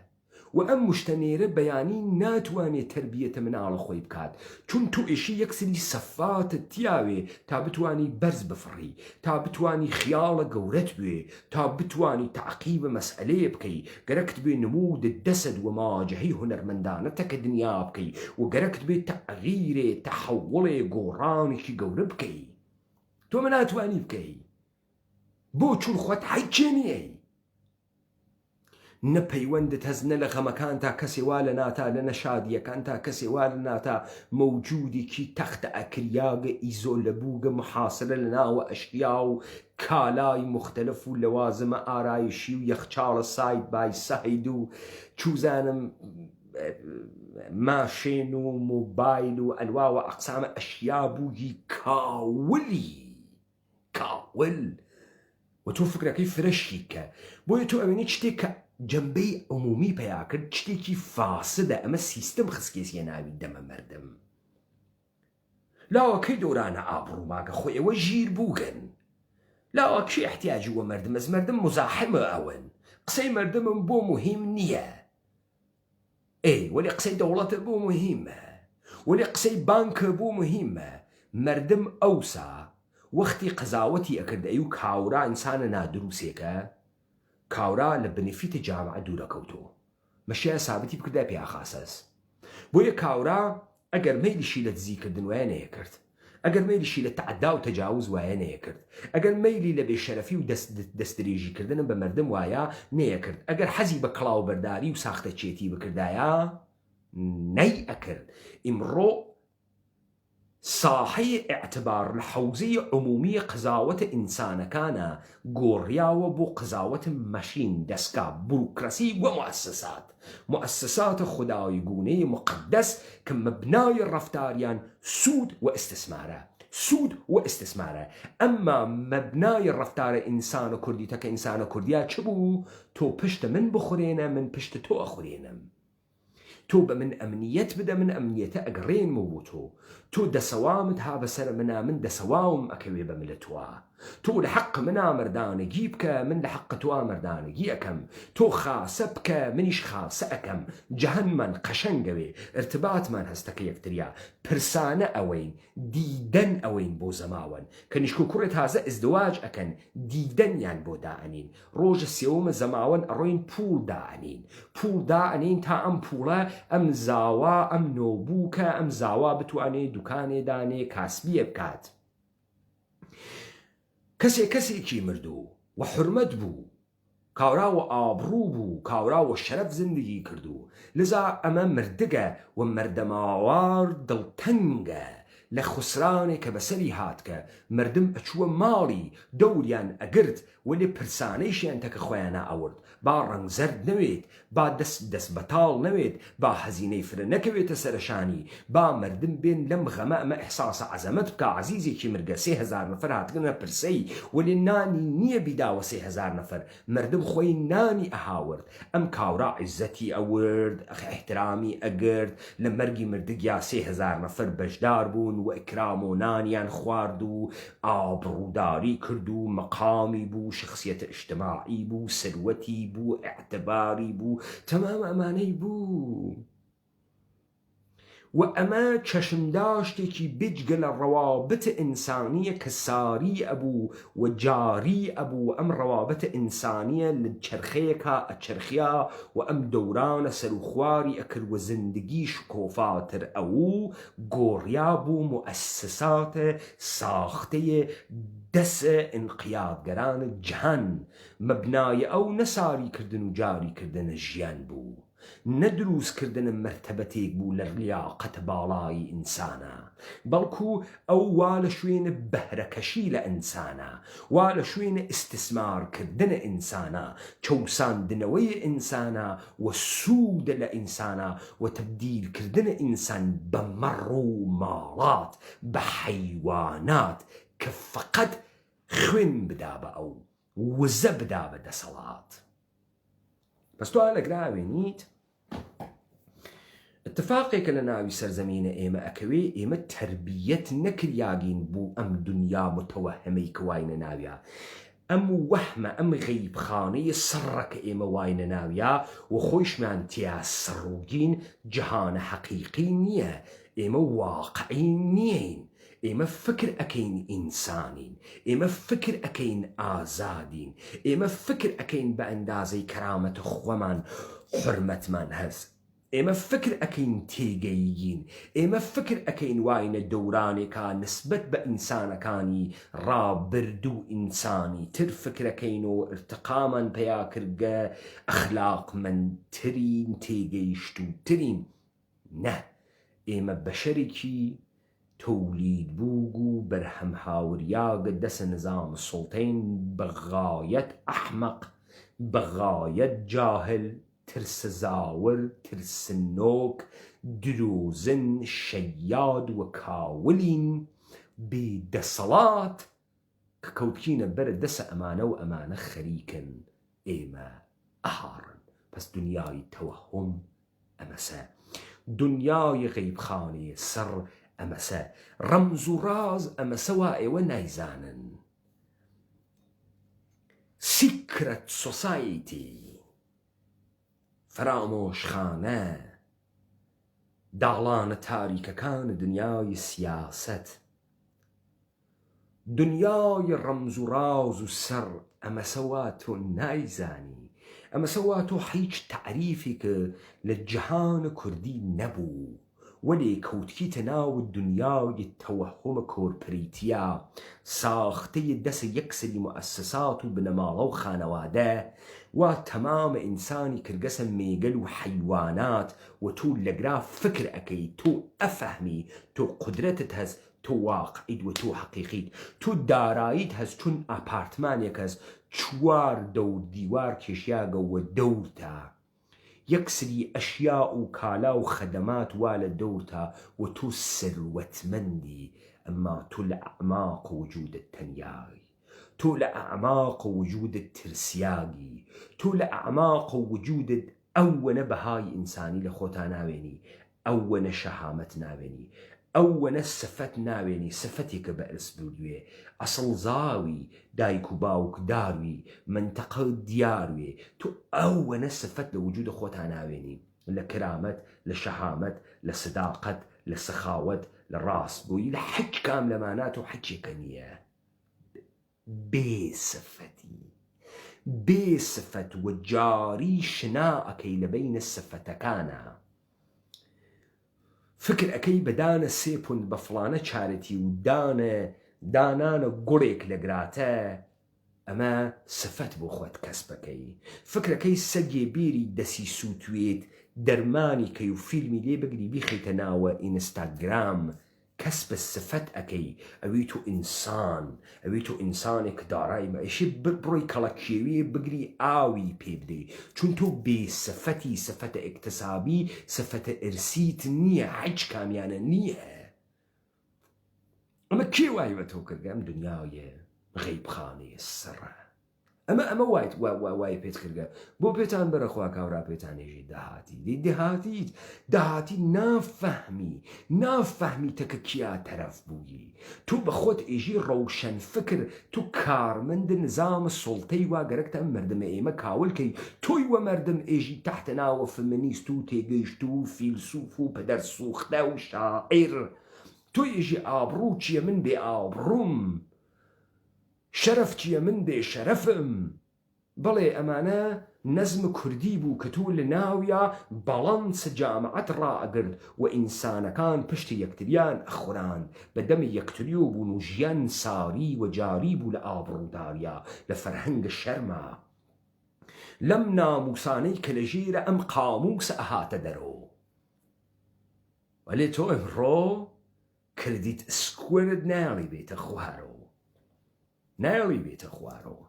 Speaker 1: و ئەم مشتەنێرە بەیانی ناتوانێت تربیەتە مناڵە خۆی بکات چون تو ئێشی یەکسری سەفاتت تیاوێ تا بتوانی بەرز بفڕی تا بتوانی خیاڵە گەورەت بێ تا بتوانی تعقیبە مەسئلەیە بکەی گەرەکت بێ نمودت دەسەد و ماجهەی هونەرمەندانەتەکە دنیا بکەی و گەرەکت بێ تەغییرێ تەحەوڵێ گۆڕانێکی گەورە بکەی تۆ من ناتوانی بکەی بۆ چون خۆت حیچێنیەی نەپەیوەندت هەز نە لە غەمەکان تا کەسێ وا لە ناتا لە نەشادیەکان تا کەسێ وا لە ناتا مەوجودێکی تەختە ئەکریاگە ئیزۆ لە بووگە محاسرە لە ناوە ئەشیا و کالای مختلف و لەوازمە ئارایشی و یەخچاڵە ساید بای سەید و چوزانم ماشێن و مۆبایل و ئەلواوە ئەقسامە ئەشیا بووی کاول و تۆ فکرەکەی فرەشی کە بۆیە تۆ ئەوێنی شتێک کە جەمبەی عمومی پەیا کرد شتێکی فاسدە ئەمە سیستم خسکێسیە ناوی دەمە مەردم لاوەکەی دۆرانە ئابڕووماگە خۆی ئەوە ژیر بووگن لاوە کێ احتیاجی وە مەردم ئەز مەردم مزاحمە ئەوەن قسەی مەردمم بۆ مهم نییە وەلی قسەی دەوڵەتە بۆ مهمە وەلی قسەی بانکە بۆ مهمە مەردم ئەوسا وەختی قەزاوەتی ئەکردەی و کاورا ئینسانە نادرووسێکە کاورا لە بنفیتە جامعە دوورەکەوتۆ مەشیە سابتی بکردا پێخاسەس بۆیە کاورا ئەگەر مەیلیشی لە دزیکردن وایە نەیە کرد ئەگەر مەیلیشی لە تەعەدا و تەجاوز وایە نەیە کرد ئەگەر مەیلی لە بێشەرەفی و دەستدرێژیکردنم بە مەردم وایە نەیە کرد ئەگەر حەزی بە کڵاوبەرداری و ساختە چێتی بکردایە نەی ئەکرد ئیمڕۆ ساحەی ئێعتبار لە حەوزەی عمومی قەزاوەتە ئینسانەکانە گۆڕیاوە بۆ قەزاوەتە مەشین دەستگا بوروکراسی و مؤسساتە خودای گونەی مقدس کە مەبنای ڕەفتاریان سوود و ئستثمارە ئەمما مەبنای ڕەفتارە ئینسانە کوردی تەکە ئینسانە کوردیا چ بوو تۆ پشتە من بخورێنە من پشتە تۆ ئەخورێنم تۆ بە من ئەمنیەت بدە من ئەمنیەتە ئەگەڕێنمە بۆ تۆ دەسەوامت ها بەسەر منا من دەسەواوم ئەکەوێ بە ملە توە تۆ لە حەق منا مەردانەگی بکە من لە حەق تۆ مەردانەگی ئەەکەم تۆ خاسە بکە منیش خاسە ئەەکەم جەهەنمان قەشەنگەوێ ارتباطمان هەستەکە یەکتریا پرسانە ئەوەین دیدەن ئەوەین بۆ زەماوەن کە نیشکو کوڕێ تازە ئزدواج ئەکەن دیدەنیان بۆ دائنین ڕۆژە سێومە زەماوەن ئەڕۆین پوڵ دائنین تا ئەم پوڵە ئەم زاوا ئەم نۆبووکە ئەم زاوا بتوانێت دوکانێ دانێ کاسبیە بکات کەسێکی مردوو و حرمەت بوو کاورا و ئابڕوو بوو کاورا و شەرەف زندگی کردو لذا ئەمە مردگە و مەردەماوار دڵتەنگە لە خسرانێک کە بەسەری هاتکە مردم ئەچووە ماڵی دەوریان ئەگرت وەلێ پرسانەیشیان تەکە خۆیانە ئەورد با ڕەنگزەرد نەوێت با دەست بەتاڵ نەوێت با هەزینەی فرە نەکەوێتە سەرشانی با مردم بێن لەم غەمە ئەمە ئەحساسە عەزەمەت بکە عەزیزێکی مرگە 3000 نەفەر هاتگنە پرسەی وەلێ نانی نییە بیداوە 3000 نەفەر مردم خۆی نانی ئەهاورد ئەم کاورا عیزەتی ئەورد احترامی ئەگرد لە مەرگی مردگیا 3000 نەفەر بەشدار بوون و ئیکرام و نانیان خوارد و ئابڕووداری کرد و مەقامی بوو شخصیەتە ئیجتماعی بوو سەروەتی بوو ئێعتباری بوو تەمام ئەمانەی بوو و ئەمە چەشمداشتێکی بجگە لە ڕەوابەتە ئینسانیە کە ساری ئەبوو و جاری ئەبوو ئەم ڕەوابەتە ئینسانیە لە چرخەیەکە ئەچرخیا و ئەم دەورانە سەرخواری ئەکرد و زندگیش کۆفاتر ئەوو گۆڕیا بوو مؤسساتە ساختەیە دەسە ئینقیادگەرانە جەهان مەبنای ئەو نەساریکردن و جاریکردنە ژیان بوو نەدروستکردنە مرتبەتێک بوو لە لیاقەتە باڵای ئینسانە بەڵکو ئەو وا لە شوێنە بەهرەکەشی لە ئینسانە وا لە شوێنە ئیستثمارکردنە ئینسانە چەوساندنەوەی ئینسانە و سوودە لە ئینسانە و تەبدیلکردنە ئینسان بە مەڕ و ماڵات بە حەیوانات کە فقط خوێن بدا بە ئەو وزە بدا بە دەسەڵات بەس تۆ لەگراوێنیت اتفاقێکە لە ناوی سەرزەمینە ئێمە ئەکەوێ ئێمە تربیەت نەکریاگین بوو ئەم دنیا متەوەهمەی کەواینە ناویە ئەم وەحمە ئەم غەیبخانەی سڕە کە ئێمە واینە ناویە و خۆیشمان تیا سڕوگین جەهانە حەقیقی نییە، ئێمە واقعی نیین، ئێمە فکر ئەکەین ئینسانین، ئێمە فکر ئەکەین ئازادین، ئێمە فکر ئەکەین بە ئەندازەی کەرامەتە خۆمان حورمەتمان هەست، ئێمە فکر ئەکەین تێگەیگین، ئێمە فکر ئەکەین واینە دەورانێکا نسبەت بە ئینسانەکانی ڕابردوو ئینسانی تر فکرەکەین و ارتقامان پیا کردگە ئەخلاقمەندترین تێگەیشتووترین. نە، ئێمە بەشەرێکی تولید بووگ و بەرهەم هاوریاگە دەسە نظام سڵتەین بەغایەت ئەحمەق، بەغایەت جاهل، ترسە زاور، ترسنۆک، درۆزن، شەیاد و کاولین بێدەسەڵات کە کەوتکینە بەرە دەسە ئەمانە و ئەمانە خەریکن ئێمە ئەهاڕن. پس دنیای تەوەهم ئەمەسە، دنیای غەیبخانەی سڕ ئەمەسە، ڕەمز و ڕاز ئەمەسە وا ئێوە نایزانن. سیکرەت سۆسایتی، فرامۆشخانە، داڵانە تاریکەکانی دنیای سیاسەت، دنیای ڕەمز و ڕاز و سەر ئەمەسە وا تۆ نایزانی، ئەمەسە وا تۆ هیچ تعریفێکە لە جیهانە کوردی نەبوو، وەلێ کەوتکیتە ناو دنیای تەوەهومە کۆرپەریتیە ساختەی دەسە یەکسەری مؤسسات و بنەماڵە و خانەوادە وا تەمامە ئینسانی کردگەسە مێگەل و حەیوانات و تۆ لەگرا فکر ئەەکەی، تۆ ئەفەهمی، تۆ قودرەتت هەست، تۆ واقعیت و تۆ حەقیقیت، تۆ داراییت هەست چون ئاپارتمانێک هەست چوار دەور دیوار کێشیاگە و دەورتە، یەکسری ئەشیا و کالا و خەدەمات وا لە دەورتە و تۆ سەروەتمەندی، ئەمما تۆ لە ئەعماق وجودت تەنیایی، تۆ لە ئەعماق وجودت ترسیاگی، تۆ لە ئەعماق وجودت ئەوەنە بەهای ئینسانی لە خۆتا ناوێنی، ئەوەنە شەهامەت ناوێنی، ئەوەنە سەفەت ناوێنی، سەفەتێکە بە ئەرس بردوێ، ئەسڵ زاوی دایک و باوک داروی، منتەقە دیاروێ، تۆ ئەوەنە سەفەت لە وجودە خۆتا ناوێنی، لە کرامەت، لە شەهامەت، لە سەداقەت، لە سەخاوەت، لە ڕاستگۆیی، لە حەج کام لەمانات و حەجێکە نییە. بێسەفەتی، بێسەفەت و جاری شنا ئەەکەی لە بەینە سەفەتەکانە، فکر ئەەکەی بەدانە سێپوند بە فڵانە چارەتی و دانانە گوڵێک لەگراتە، ئەمە سەفەت بۆ خۆت کەس بەکەی، فکرەکەی سەگێ بیری دەسی سووتوێت دەرمانی کەی و فیلمی لێ بگری بیخیتە ناوە ئینستاگرام، کەس بە سەفەت ئەەکەی، ئەوی تۆ ئینسان، ئەوی تۆ ئینسانێک دارای مەعیشی بڕۆی کەڵەکێوێ بگری ئاوی پێ بدەی، چون تۆ بێسەفەتی، سەفەتە ئیکتسابی، سەفەتە ئرسیت نییە، حەج کامیانە نییە. ئەمە کێ وای بە تۆ کردگە؟ ئەم دنیاە غەیبخانەی سڕە، ئەمە وای پێت کردگە بۆ پێتان بەرەخوا کاورا پێتانێژی داهاتی داهاتی نافەهمی تەکە کیا تەرەف بووی، تو بە خۆت ئێژی ڕەوشەن فکر، تو کارمەند نظامە سڵتەی وا گەرەکتە مردمە ئێمە کاولکەی، تۆی وە مردم ئێژی تەحتە ناوە فمینیست و تێگەیشت و فیلسوف و پەدەر سوختە و شاعیر، تۆ ئێژی ئابڕوو چییە من بێ ئابڕووم، شەرەف چییە من بێ شەرەفم، بەڵێ ئەمانە نەزم کوردی بوو کە تۆ لە ناویە بەڵەنسە جامعەت ڕائەگرت و ئینسانەکان پشتی یەکتریان ئەخوران، بەدەمی یەکتریۆ بوون و ژیان ساری و جاری بوو لە ئابڕووداریە، لە فەرهەنگە شەرمە، لەم ناموسانەی کە لە ژێرە ئەم قاموسە ئەهاتە دەرۆ، وەلێ تۆ ئەمڕۆ کردیت سکوێرت ناڵی بێتە خوارەوە، ناوی بێتە خوارەوە،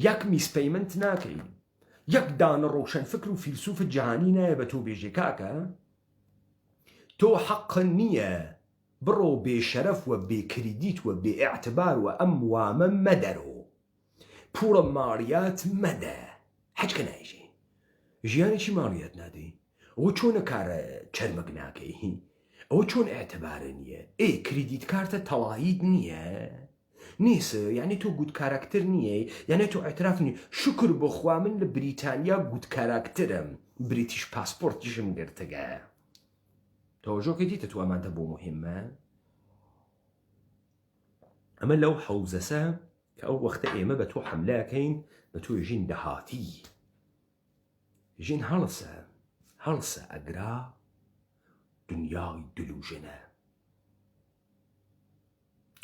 Speaker 1: یەک میسپەیمنت ناکەی، یەک دانە ڕۆشن فکر و فیلسوف جیهانی نایە بە تۆ بێژێ کاکە تۆ حەق نییە بڕۆ بێشەرەف وە بێکریدیت وە بێئیعتبار وە ئەم وامە مەدەرۆ، پوڵە ماڵیات مەدە، حەجکە نایژی ژیانێکی ماڵیات نادەی، وە چۆنە کارە چەرمەک ناکەی، ئەوە چۆن ئێعتبارە نییە؟ کریدیت کارتە تەواهید نییە؟ نیسە یعنی تۆ گوت کاراکتر نییە، یعنی تۆ ئاعتراف نییە. شکر بۆ خوا من لە بریتانیا گوت کاراکترم، بریتیش پاسپۆرتیشم گرتەگە. تەوەژۆکە دیتە تو ئەمانتە بۆ مهمە. ئەمە لەو حەوزەسە کە ئەو وەختە ئێمە بە تۆ حەملەکەین، بە تۆ ژین دەهاتی، ژین هەڵسە ئەگرا دنیای دلوژنە.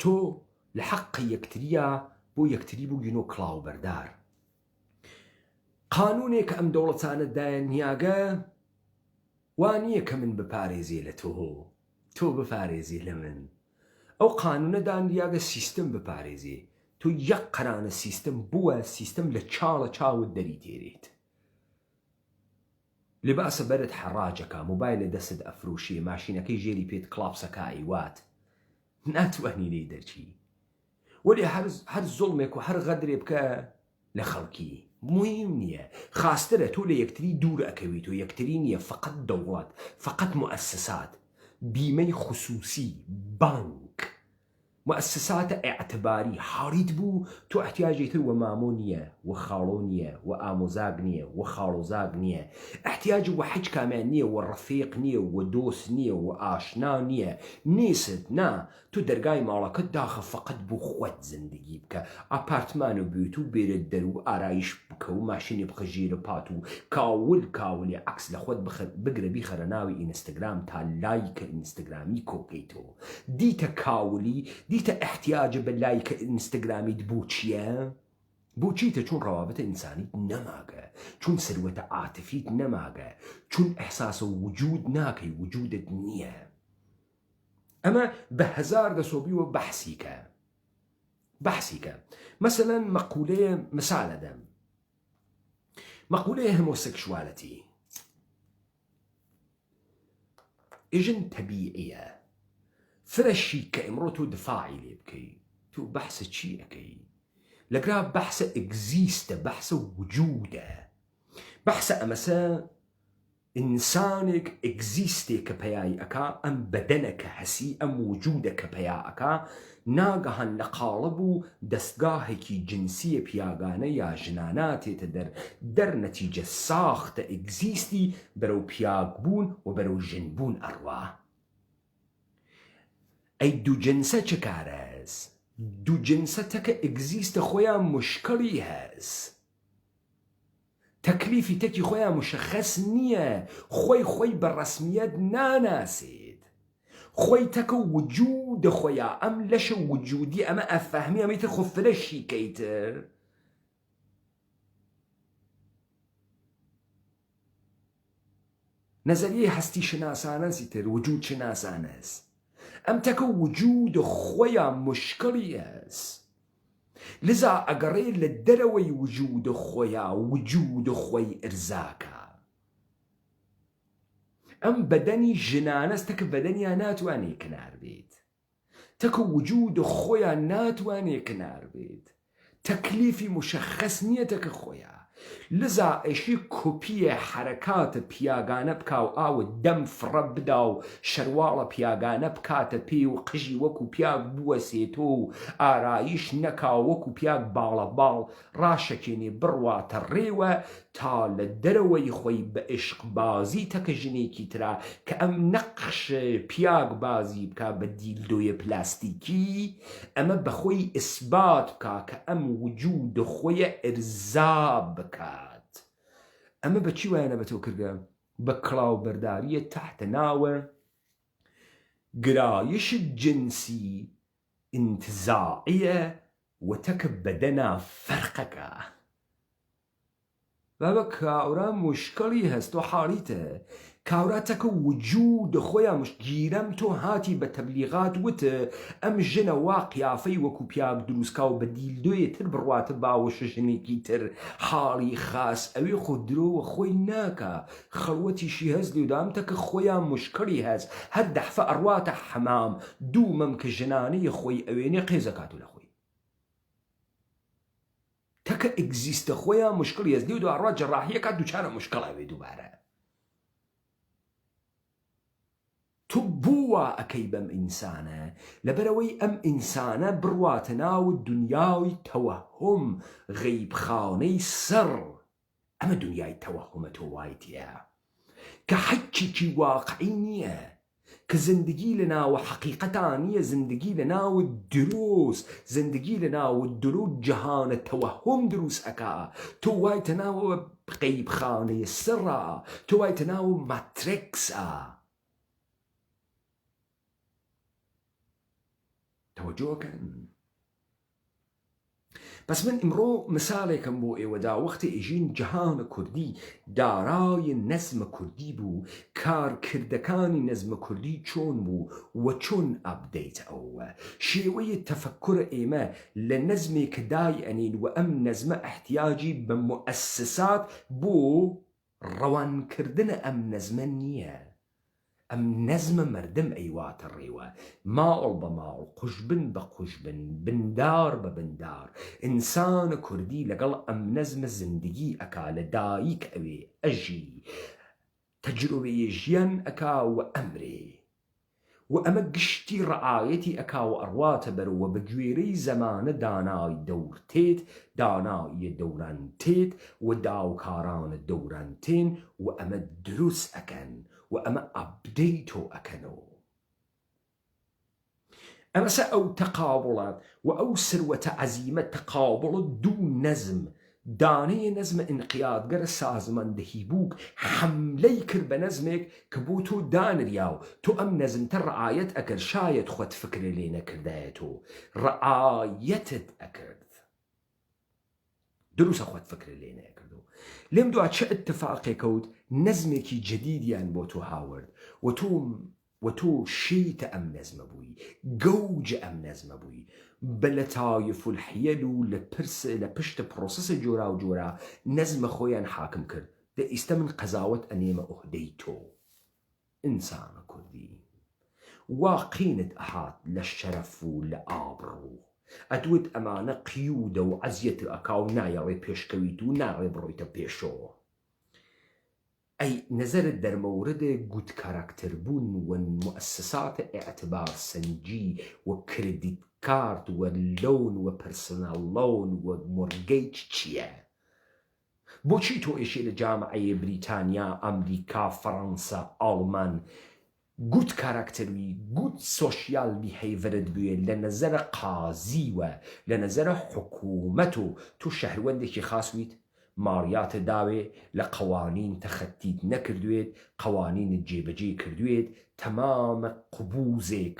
Speaker 1: تۆ لە حەقی یەکتریە بۆ یەکتری بووگین و کڵاو بەردار. قانونێک ئەم دەوڵەتانەدایە نیاگە وانییە کە من بپارێزیێ لە تۆ بپارێزی لە من. ئەو قانونەدان دیاگە سیستم بپارێزیێ. تۆ یەک قەرانە سیستم بووە، سیستم لە چاڵە چاوت دەری تێرێت. لباسە بەرت حەڕاجەکە، موبایلە دەست ئەفرۆشی، ماشینەکەی ژێری پێت کڵاپسەکە ئەیوات، ناتوانی لێ دەرچی. وەلی هەر زوڵمێک و هەر غەدرێ بکە لە خەڵکی مهم نییە. خاسترە تۆ لە یەکتری دوور ئەکەویت و یەکتری نییە فقط دەوڵەت، فقط مؤسسات، بیمەی خصوصی، بانک، مؤسساتە ئێعتباری حاڵیت بوو. تۆ احتیاجێتر وە مامۆ نییە، وە خاڵۆ نییە، وە ئامۆزاگ نییە، وە خاڵۆزاگ نییە، احتیاج وە حەج کامیان نییە، وە ڕەفیق نییە، وە دۆست نییە، وە ئاشنا نییە. نیست نا، تۆ دەرگای ماڵەکەت داخە فقط بۆ خۆت زندگی بکە. ئاپارتمانە بێت و بێرە دەر و ئارایش بکە و ماشینی بخە ژێرە پات و کاولی عکس لە خۆت بگرە بیخەرە ناوی ئینستاگرام تا لایکە ئینستاگرامی کۆکەیتەوە. دیتە کاولی، دیتە احتیاجە بە لایکە ئینستاگرامیت بۆ چییە؟ بۆ چیتە؟ چون ڕەوابەتە ئینسانیت نەماگە، چون سروەتە عاتفیت نەماگە، چون ئەحساسە وجود ناکەی، وجودت نییە. ئەمە بە هەزار دەسۆبیوە بەحسی کە مەسەلەن مەقولەیە مثالە دەم، مەقولەیە هۆمۆسێکشوالیتی ئێژن تەبیعیە. فرەشی کە ئەمڕۆ تۆ دفاعی لێ بکەی، تۆ بەحسە چی ئەەکەی؟ لەگرا بەحسە ئەگزیستە، بەحسە وجودە، بەحسە ئەمەسە ئینسانێک ئەگزیستێک کە پەیایی ئەکا، ئەم بەدەنە کە هەسی، ئەم وجودە کە پەیا ئەکا، ناگەهان لە قاڵب و دەستگاهێکی جنسیە پیاگانە یا ژناناتێتە دەرنەتیجە ساختە ئەگزیستی بەرەو پیاگ بوون و بەرەو ژن بوون ئەڕوا. ئەی دوو جنسە چ کارە هەز؟ دوو جنسە تەکە ئەگزیستە خۆیان مشکڵی هەز، تەکلیفی تەکی خۆیان مشخەص نییە، خۆی بە ڕەسمیەت ناناسێت، خۆی تەکە وجودە خۆیان. ئەم لەشە وجودی ئەمە ئەفەهمی ئەمەیتر خۆ فرەشی کەیتر. نەزەریەی هەستی شناسانەزی تر وجود شناسانەز، ئەم تەکە وجودە خۆیان مشکڵی هەست. لذا ئەگەڕێ لە دەرەوەی وجودە خۆیان، وجودە خۆی ئرزاکە. ئەم بەدەنی ژنانەس تەکە بەدەنیان ناتوانێ کنار بێت، تەکە وجودە خۆیان ناتوانێ کنار بێت، تەکلیفی مشخەص نییە تەکە خۆیان. لذا ئەشی کۆپیە حرەکاتە پیاگانە بکا و ئاوە دەم فڕە بدا و شەرواڵە پیاگانە بکاتە پێ و قژی وەکو پیاگ بوەسێتۆ و ئارایش نەکا وەکو پیاگ باڵە باڵ ڕاشەکێنێ بڕواتە ڕێوە تا لە دەرەوەی خۆی بە عشق بازی تەکە ژنێکی ترا کە ئەم نەقش پیاگ بازی بکا بە دیلدۆیە پلاستیکی، ئەمە بەخۆی ئیسبات بکا کە ئەم وجود خۆیە ئرزا بکات. ئەمە بە چی وایەنە بە تۆ کردە؟ بە کڵاوبەرداریە تحتە ناوە گرایش جنسی انتزاعیە و تەکە بەدەنا فەرقەکە. بابە کاورا مشکڵی هەست و حاڵیتە، کاورا تەکە وجود خۆیان گیرەم تۆ هاتی بە تەبلیغات وتە ئەم ژنە وا قیافەی وەکو پیاگ دروستکا و بە دیلدۆیە تر بڕواتە باوەشە ژنێکی تر حاڵی خاس ئەوێ خۆ درۆوە خۆی ناکە، خەڵوەتیشی هەست لێدام تەکە خۆیان مشکڵی هەست. هەر دەحفە ئەڕواتە حەمام دوو مەم کە ژنانەیە خۆی ئەوێنێ قێزەکات و لە خۆی تەکە ئەگزیستە خۆیان مشکڵی هەست. لێ دو ئەڕوا جەڕاحیەکە دووچارە مشکڵ ئەوێ دووبارە. تو بووە ئەەکەی بەم ئینسانە لەبەرەوەی ئەم ئینسانە بڕواتە ناو دنیاوی تەوەهم غەیبخانەی سڕ ئەمە دنیای تەوەهمە تۆ وایتە کە حەجێکی واقعی نییە کە زندگی لە ناوە حەقیقەتان نییە زندگی لە ناوە دروست زندگی لە ناوە درۆ جەهانە تەوەهم دروست ئەکا تۆ وایتە ناوە غەیبخانەی سڕە تۆ وایتە ناوە ماترێکسە تەوەجۆکەن بەس من ئمڕۆ مثالێکم بۆ ئێوەدا وەختی ئێژین جەهانە کوردی دارای نەزمە کوردی بوو کارکردەکانی نەزمە کوردی چۆن بوو و چۆن ئەپدەیت ئەوە شێوەیە تەفەککوڕ ئێمە لە نەزمێک کە دای ئەنین و ئەم نەزمە احتیاجی بە موەسسات بۆ ڕەوانکردنە ئەم نەزمە نییە ئەم نەزمە مردم ئەیواتە ڕێوە ماڵ بە ماڵ قوشبن بە قوشبن بندار بە بندار ئینسانە کوردی لەگەڵ ئەم نەزمە زندگی ئەکا لە دایک ئەوێ ئەژی تەجروبەیە ژیان ئەکا و ئەمرێ و ئەمە گشتی ڕعایەتی ئەکا و ئەڕواتە بەرەوە بە گوێرەی زەمانە دانای دەور تێت داناییە دەوران تێت و داوکارانە دەوران تێن و ئەمە دروست ئەکەن و ئەمە ئەپدەیتۆ ئەکەنەوە ئەمەسە ئەو تەقابڵە و ئەو سروەتە عەزیمە تەقابڵە دوو نەزم دانەیە نەزمە ئینقیادگەرە سازماندەهی بووک حەملەی کرد بە نەزمێک کە بۆ تۆ دانریا و تۆ ئەم نەزمتە ڕعایەت ئەکرد شاید خۆت فکرە لێ نەکردایە تۆ ڕعایەتت ئەکرد دروسە خۆت فکرە لێ نەکردو لێم دووە چه ئتفاقێک کەوت نەزمێکی جەدیدیان بۆ تۆ هاورد و تۆ شیتە ئەم نەزمە بووی گەوجە ئەم نەزمە بووی بە لەتایف الحیەل و لە پشتە پرۆسەسە جۆرا و جۆرا نەزمە خۆیان حاکم کرد دە ئیستە من قەزاوەت ئەنێمە ئوهدەی تۆ ئینسانە کوردی واقینت ئەهات لە شەرەف و لە ئابڕوو ئەدوت ئەمانە قیودە و عەزیەت ئەکا و نایەڕێ پێشکەویت و ناڕێ بڕۆیتە پێشەوە ئەی نەزەرت دەرمەوردە گوت کاراکتەربوون و موەسسات ئێعتبار سەنجی و کردیت کارت و لۆن و پەرسۆناڵ لۆن و مۆرگەیج چییە؟ بۆچی تۆ ئێشێ لە جامعەیە بریتانیا ئەمریکا فەڕەنسا ئاڵمان گوت کاراکتەروی گوت سۆشیال بیهەیڤەرت بوێ لە نەزەرە قازیوە لە نەزەرە حکوومەت و تو شەهروەندێکی خاسویت ماڕیاتە داوێ لە قەوانین تەخەتیت نەکردوێت قەوانینت جێبەجێ کردوێت تەمامە قبوزێک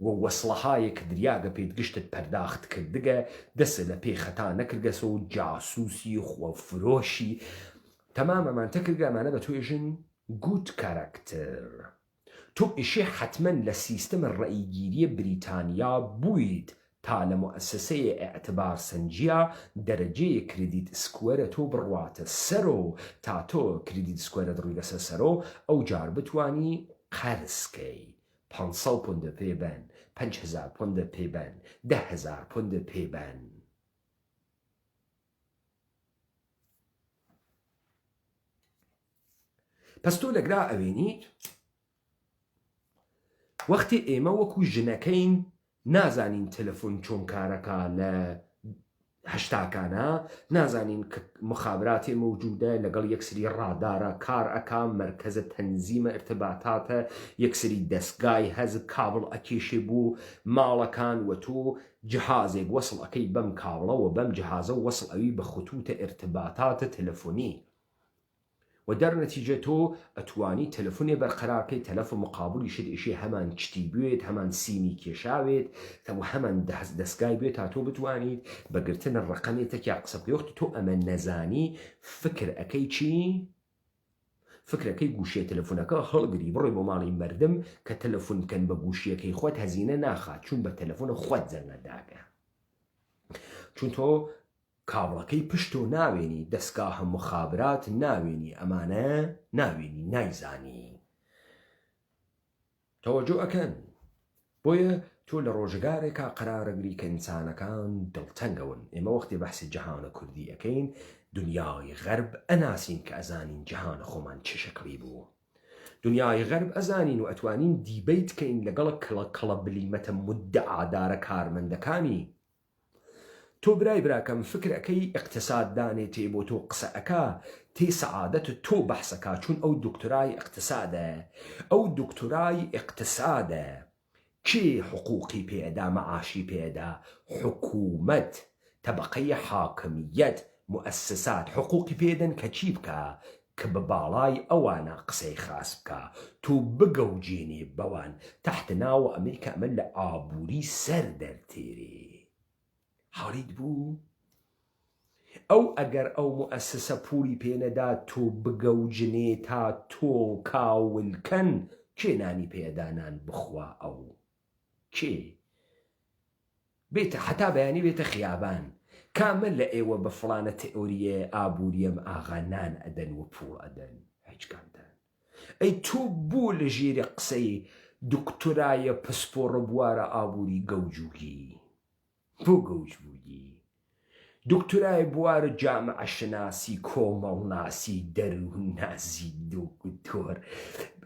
Speaker 1: و وەسڵەهایەک دریاگە پێت گشتت پەرداخت کردگە دەسە لە پێ خەتا نەکردگەسە و جاسووسی خۆفرۆشی تەمامەمان تەکردگەمانە بە توێژن گوت کاراکتەر تۆ ئیشێ حتمەن لە سیستەمە ڕێیگیریە بریتانیا بوویت تا لە موەسسەیە ئێعتبار سەنجیە دەرەجەیە کردیت سکوەرە تۆ بڕواتە سەرۆ تا تۆ کردیت سکوەرەت ڕوویدەسە سەرۆ ئەو جار بتوانی قەرزکەی 500 پوندە پێبەن 5,000 پوندە پێبەن 10,000 پوندە پێبەن پس تۆ لەگرا ئەوێنیت وەختی ئێمە وەکو ژنەکەین نازانین تەلەفۆن چۆن کارەکە لە هەشتاکانە نازانین مخابراتی موجودە لەگەڵ یەکسری ڕادارە کار ئەکا مرکزە تەنزیمە ارتباطاتە یەکسری دەستگای هەز کابڵ ئەکێشێ بوو ماڵەکان و تۆ جهازێک وەسڵ ئەەکەی بەم کاڵەوە بەم جهازە وەسڵ ئەوی بە خطوتە ارتباطاتە تەلەفۆنی و دەرنەتیجە تۆ ئەتوانی تەلەفۆنێ بەرقەرارکەی تەلەفۆن مقابلی شت ئیشێ هەمان چتی بوێت هەمان سیمی کێشاوێت و هەمان دەستگای بێت تا تۆ بتوانیت بەگرتنە ڕقەمێتێک یا قسە بکەوت تۆ ئەمە نەزانی فکر ئەەکەی چی؟ فکرەکەی گوشیە تەلەفۆنەکە هەڵگری بڕۆی بۆ ماڵی مردم کە تەلەفۆنکەن بە گوشیەکەی خۆت هەزینە ناخات چون بە تەلەفۆنە خۆت زەرنەداگە چون تۆ کابڵەکەی پشتۆ ناوێنی دەستگاهە مخابرات ناوێنی ئەمانە ناوێنی نایزانی تەوەجۆ ئەکەن بۆیە تۆ لە ڕۆژگارێکا قەرارەگری کە ئینسانەکان دڵتەنگەون ئێمە وەختی بەحسی جەهانە کوردی ئەەکەین دنیای غەرب ئەناسین کە ئەزانین جەهانە خۆمان چه شەکڵی بوو دنیای غەرب ئەزانین و ئەتوانین دیبەیت کەین لەگەڵ کەڵە بلیمەتە مدعادارە کارمەندەکانی. تۆ برای براکەم فکرەکەی اقتصاددانێ تێ بۆ تۆ قسەئەکە تێ سەعادەت تۆ بەحسەکە چون ئەو دکتۆرای اقتصادە. ئەو دکتۆرای اقتصادە کێ حقوقی پێدا مەعاشی پێدا؟ حکوومەت، تەبەقەی حاکمیەت، مؤسسات حقوقی پێدەن کە چی بکە؟ کە بە باڵای ئەوانە قسەی خاس بکە. تۆ بگەوجێنێ بەوان تحت ناوە ئەمەی کە ئەمە لە ئابووری سەر دەرتێرێ. حاڵیت بوو؟ ئەو ئەگەر ئەو مؤسسە پولی پێنەدا تۆ بگەوجنێ تا تۆ کاولکەن کێ نانی پێدانان بخوا؟ ئەو کێ؟ بێتە حتا بەیانی بێتە خیابان کامل لە ئێوە بە فڵانە تئۆریە ئابووریەم ئاغانان ئەدەن و پوڵ ئەدەن هیچ کامدان. ئەی تۆ بۆ لە ژێرە قسەی دکتۆرایە پسپۆڕە بوارە ئابووری گەوجوگی بۆ گەوج بووی؟ دکتۆرای بوارە جامعە شناسی کۆمەڵناسی دەرووناسی دکتۆر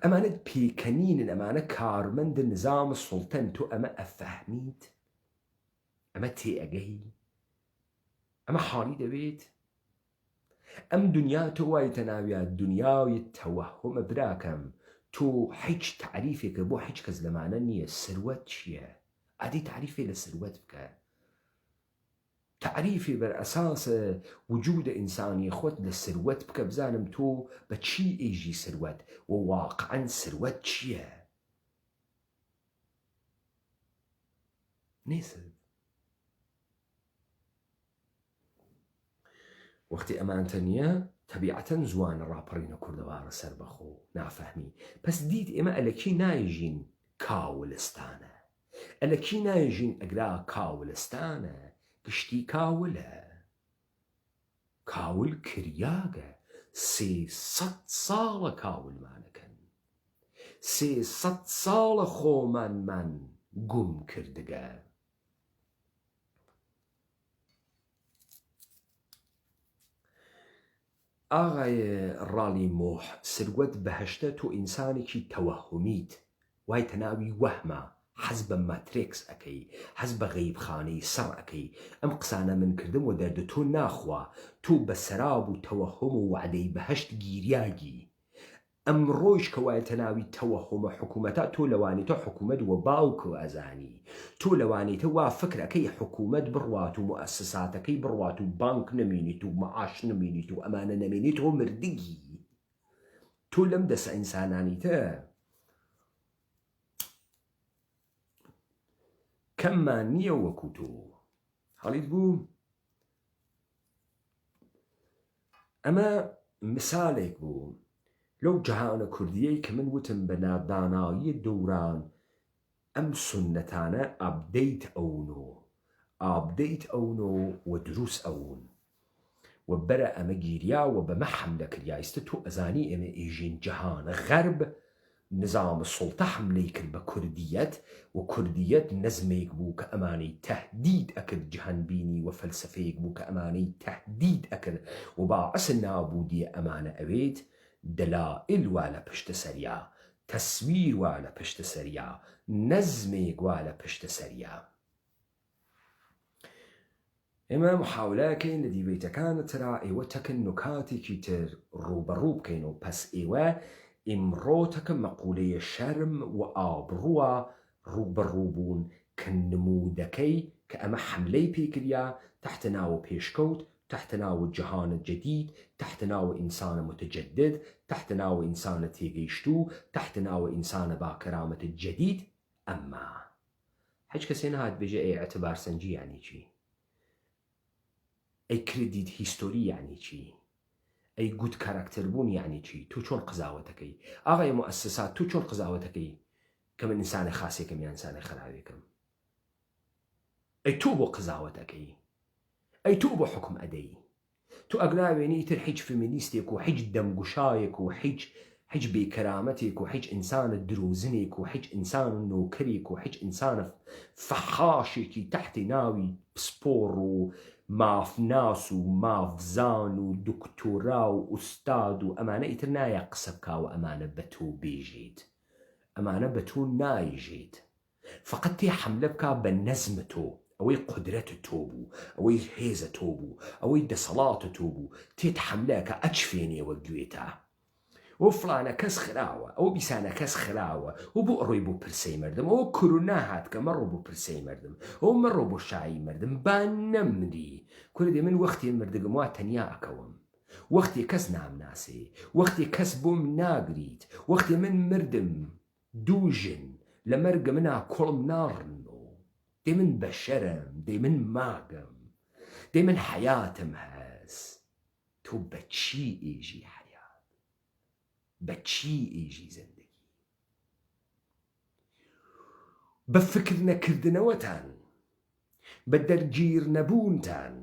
Speaker 1: ئەمانە پێکەنینن، ئەمانە کارمەند نظام سوڵتەن. تۆ ئەمە ئەفەهمیت؟ ئەمە تێئەگەی؟ ئەمە حاڵی دەبێت؟ ئەم دنیا تۆ وایتە ناویان دنیای تەوەهمە براکەم. تۆ هیچ تعریفێکە بۆ هیچ کەس لەمانە نییە. سروەت چییە؟ ئادی تعریفێ لە سروەت بکە. تعریفی بەر ئەساسە وجودە ئینسانی خۆت لە سروەت بکە بزانم تۆ بە چی ئێژی سروەت و واقعەن سروەت چییە؟ نیست. وەختی ئەمانتە نییە تەبیعەتەن زوانە ڕاپەڕینە کوردەوارە سەر بەخۆ نافەهمی. پس دیت ئێمە ئەلەکی نایژین کاولستانە، ئەلەکی نایژین ئەگرا کاولستانە. گشتی کاولە، کاول کریاگە. 300 ساڵە کاولمانەکەن، 300 ساڵە خۆمانمان گوم کردگە. ئاغای ڕاڵی مۆح سروەت بەهشتە تۆ ئینسانێکی تەوەهمیت، وای تەناوی وەهمە، حەز بە ماترێکس ئەەکەی، حەز بە غەیبخانەی سەڕ ئەەکەی. ئەم قسانە من کردم و دەردە تۆ ناخوا. تۆ بە سەراب و تەوەهم و وعدەی بەهشت گیریاگی. ئەم ڕۆیش کە وایە تەناوی تەوەهمە حکوومەتە تۆ لەوانێتە حکوومەت و باوک و ئەزانی. تۆ لەوانێتە وا فکرەکەی حکوومەت بڕوات و مؤسساتەکەی بڕوات و بانک نەمێنیت و مەعاش نەمێنیت و ئەمانە نەمێنیت و مردگی. تۆ لەم دەسە ئینسانانیتە. کەممان نییە وەکو تۆ. حاڵیت بوو؟ ئەمە مثالێک بوو لەو جەهانە کوردیەی کە من وتم بە نادانایی دەوران ئەم سونەتانە ئابدەیت ئەون و دروست ئەون و بەرە ئەمە گیریا و بەمە حەملە کریا. ئێستا تۆ ئەزانی ئێمە ئێژین جەهانە غەرب نظام سڵتە حملەی کرد بە کوردیەت و کوردیەت نەزمێک بوو کە ئەمانەی تەهدید ئەکرد جیهانبینی و فەلسفەیەک بوو کە ئەمانەی تەهدید ئەکرد و باعەس نابودیە ئەمانە ئەوێت. دەلائل وا لە پشتە سەریا، تەسویر وا لە پشتە سەریا، نەزمێک وا لە پشتە سەریا. ئێمە محاولەکەین لە دیبێتەکانە ترا ئێوە تەکن نکاتێکی تر ڕوبەڕوو بکەین و پەس ئێوە ئیمڕۆ تەکە مەقولەیە شەرم و ئابڕووە ڕوبەڕووبوون کە نمودەکەی کە ئەمە حملەی پێکریا تحت ناوە پێشکەوت، تحت ناوە جەهانە جەدید، تحت ناوە ئینسانە متجدد، تحت ناوە ئینسانە تێگەیشتوو، تحت ناوە ئینسانە باکەرامەتە جەدید. ئەمما هیچ کەسێ نهات بێژە ئەی ئەتبار سەنجی یعنی چی؟ ئەی کردیت هیستۆری یعنی چی؟ ئەی گوت کارکتەر بوون یعنی چی؟ تۆ چۆن قزاوەتەکەی؟ ئاغای مؤسسات تۆ چۆن قزاوەتەکەی کە من ئینسانی خاسێکم یان ئینسانی خراوێکم؟ ئەی تۆ بۆ قزاوەتەکەی؟ ئەی تۆ بۆ حکم ئەدەی؟ تۆ ئەگراوێنی تر هیچ فیمینیستێک و هیچ دەمگوشایەک و هیچ بێکەرامەتێک و هیچ ئینسانە درۆزنێک و هیچ ئینسان نۆکەرێک و هیچ ئینسانە فەحاشێکی تحتی ناوی پسپۆڕ و مافناس و مافزان و دکتۆرا و ئوستاد و ئەمانە ئیتر نایە قسە بکاوە ئەمانە بە تۆ بێژیت، ئەمانە بە تۆ نایژێت، فقط تێ حەملە بکا بە نەزمە تۆ، ئەوەی قودرەتە تۆ بوو، ئەوەی هێزە تۆ بوو، ئەوەی دەسەڵاتە تۆ بوو، تێت حەملەکە ئەچفێنێەوە گوێتە ئەو فلانە کەس خراوە، ئەو بیسانە کەس خراوە، و بۆ ئەڕۆی بۆ پرسەی مردم، ئەو کرونا هات کە مەڕۆ بۆ پرسەی مردم، ئەو مەڕۆ بۆ شایی مردم با نەمری کوردی من وەختی مردگم وا تەنیا ئەکەوم، وەختی کەس نامناسێ، وەختی کەس بۆم ناگریت، وەختی من مردم دووژن لە مەرگە منا کوڵم ناڕنۆ، دێ من بەشەرم، دێ من ماگم، دێ من حەیاتم هەست، تۆ بە چی ئێژی حەیات؟ بە چی ئێژی زەندگی؟ بە فکر نەکردنەوەتان، بە دەرگیر نەبوونتان،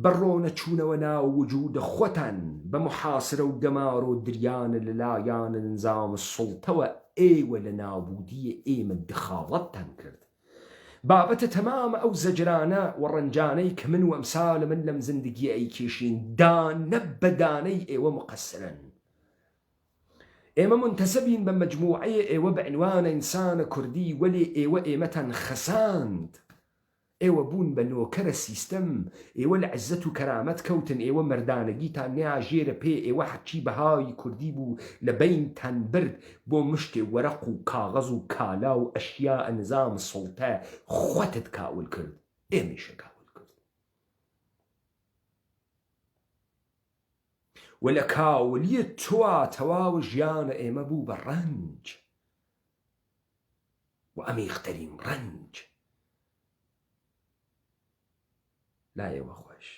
Speaker 1: بە ڕۆنەچوونەوە ناو وجودە خۆتان، بە محاسرە و گەمار و دریانە لەلایەنە نظامە سوڵتەوە ئێوە لە نابوودیە ئێمە دخاڵەتتان کرد. بابەتە تەمامە ئەو زەجرانە و ڕەنجانەی کە من و ئەمسالە من لەم زندگیە ئەیکێشین، دانە بە دانەی ئێوە مقەسرن. ئێمە منتەسەبین بە مەجموعەیە ئێوە بە عنوانە ئینسانە کوردی، وەلێ ئێوە ئێمەتان خەساند، ئێوە بوون بە نۆکەرە سیستەم، ئێوە لە عزت و کەرامەت کەوتن، ئێوە مەردانەگیتان نیاژێرە پێ، ئێوە حەچی بەهای کوردی بوو لە بەینتان برد بۆ مشتێ وەرەق و کاغەز و کالا و ئەشیا نظام سوڵتە خۆتت کاول کرد، ئێمەیشە کاول کرد. و لە کاولیە تۆ تەواو ژیانە ئێمە بوو بە ڕەنج و ئەمیختەرین ڕەنج لایەوە خۆش.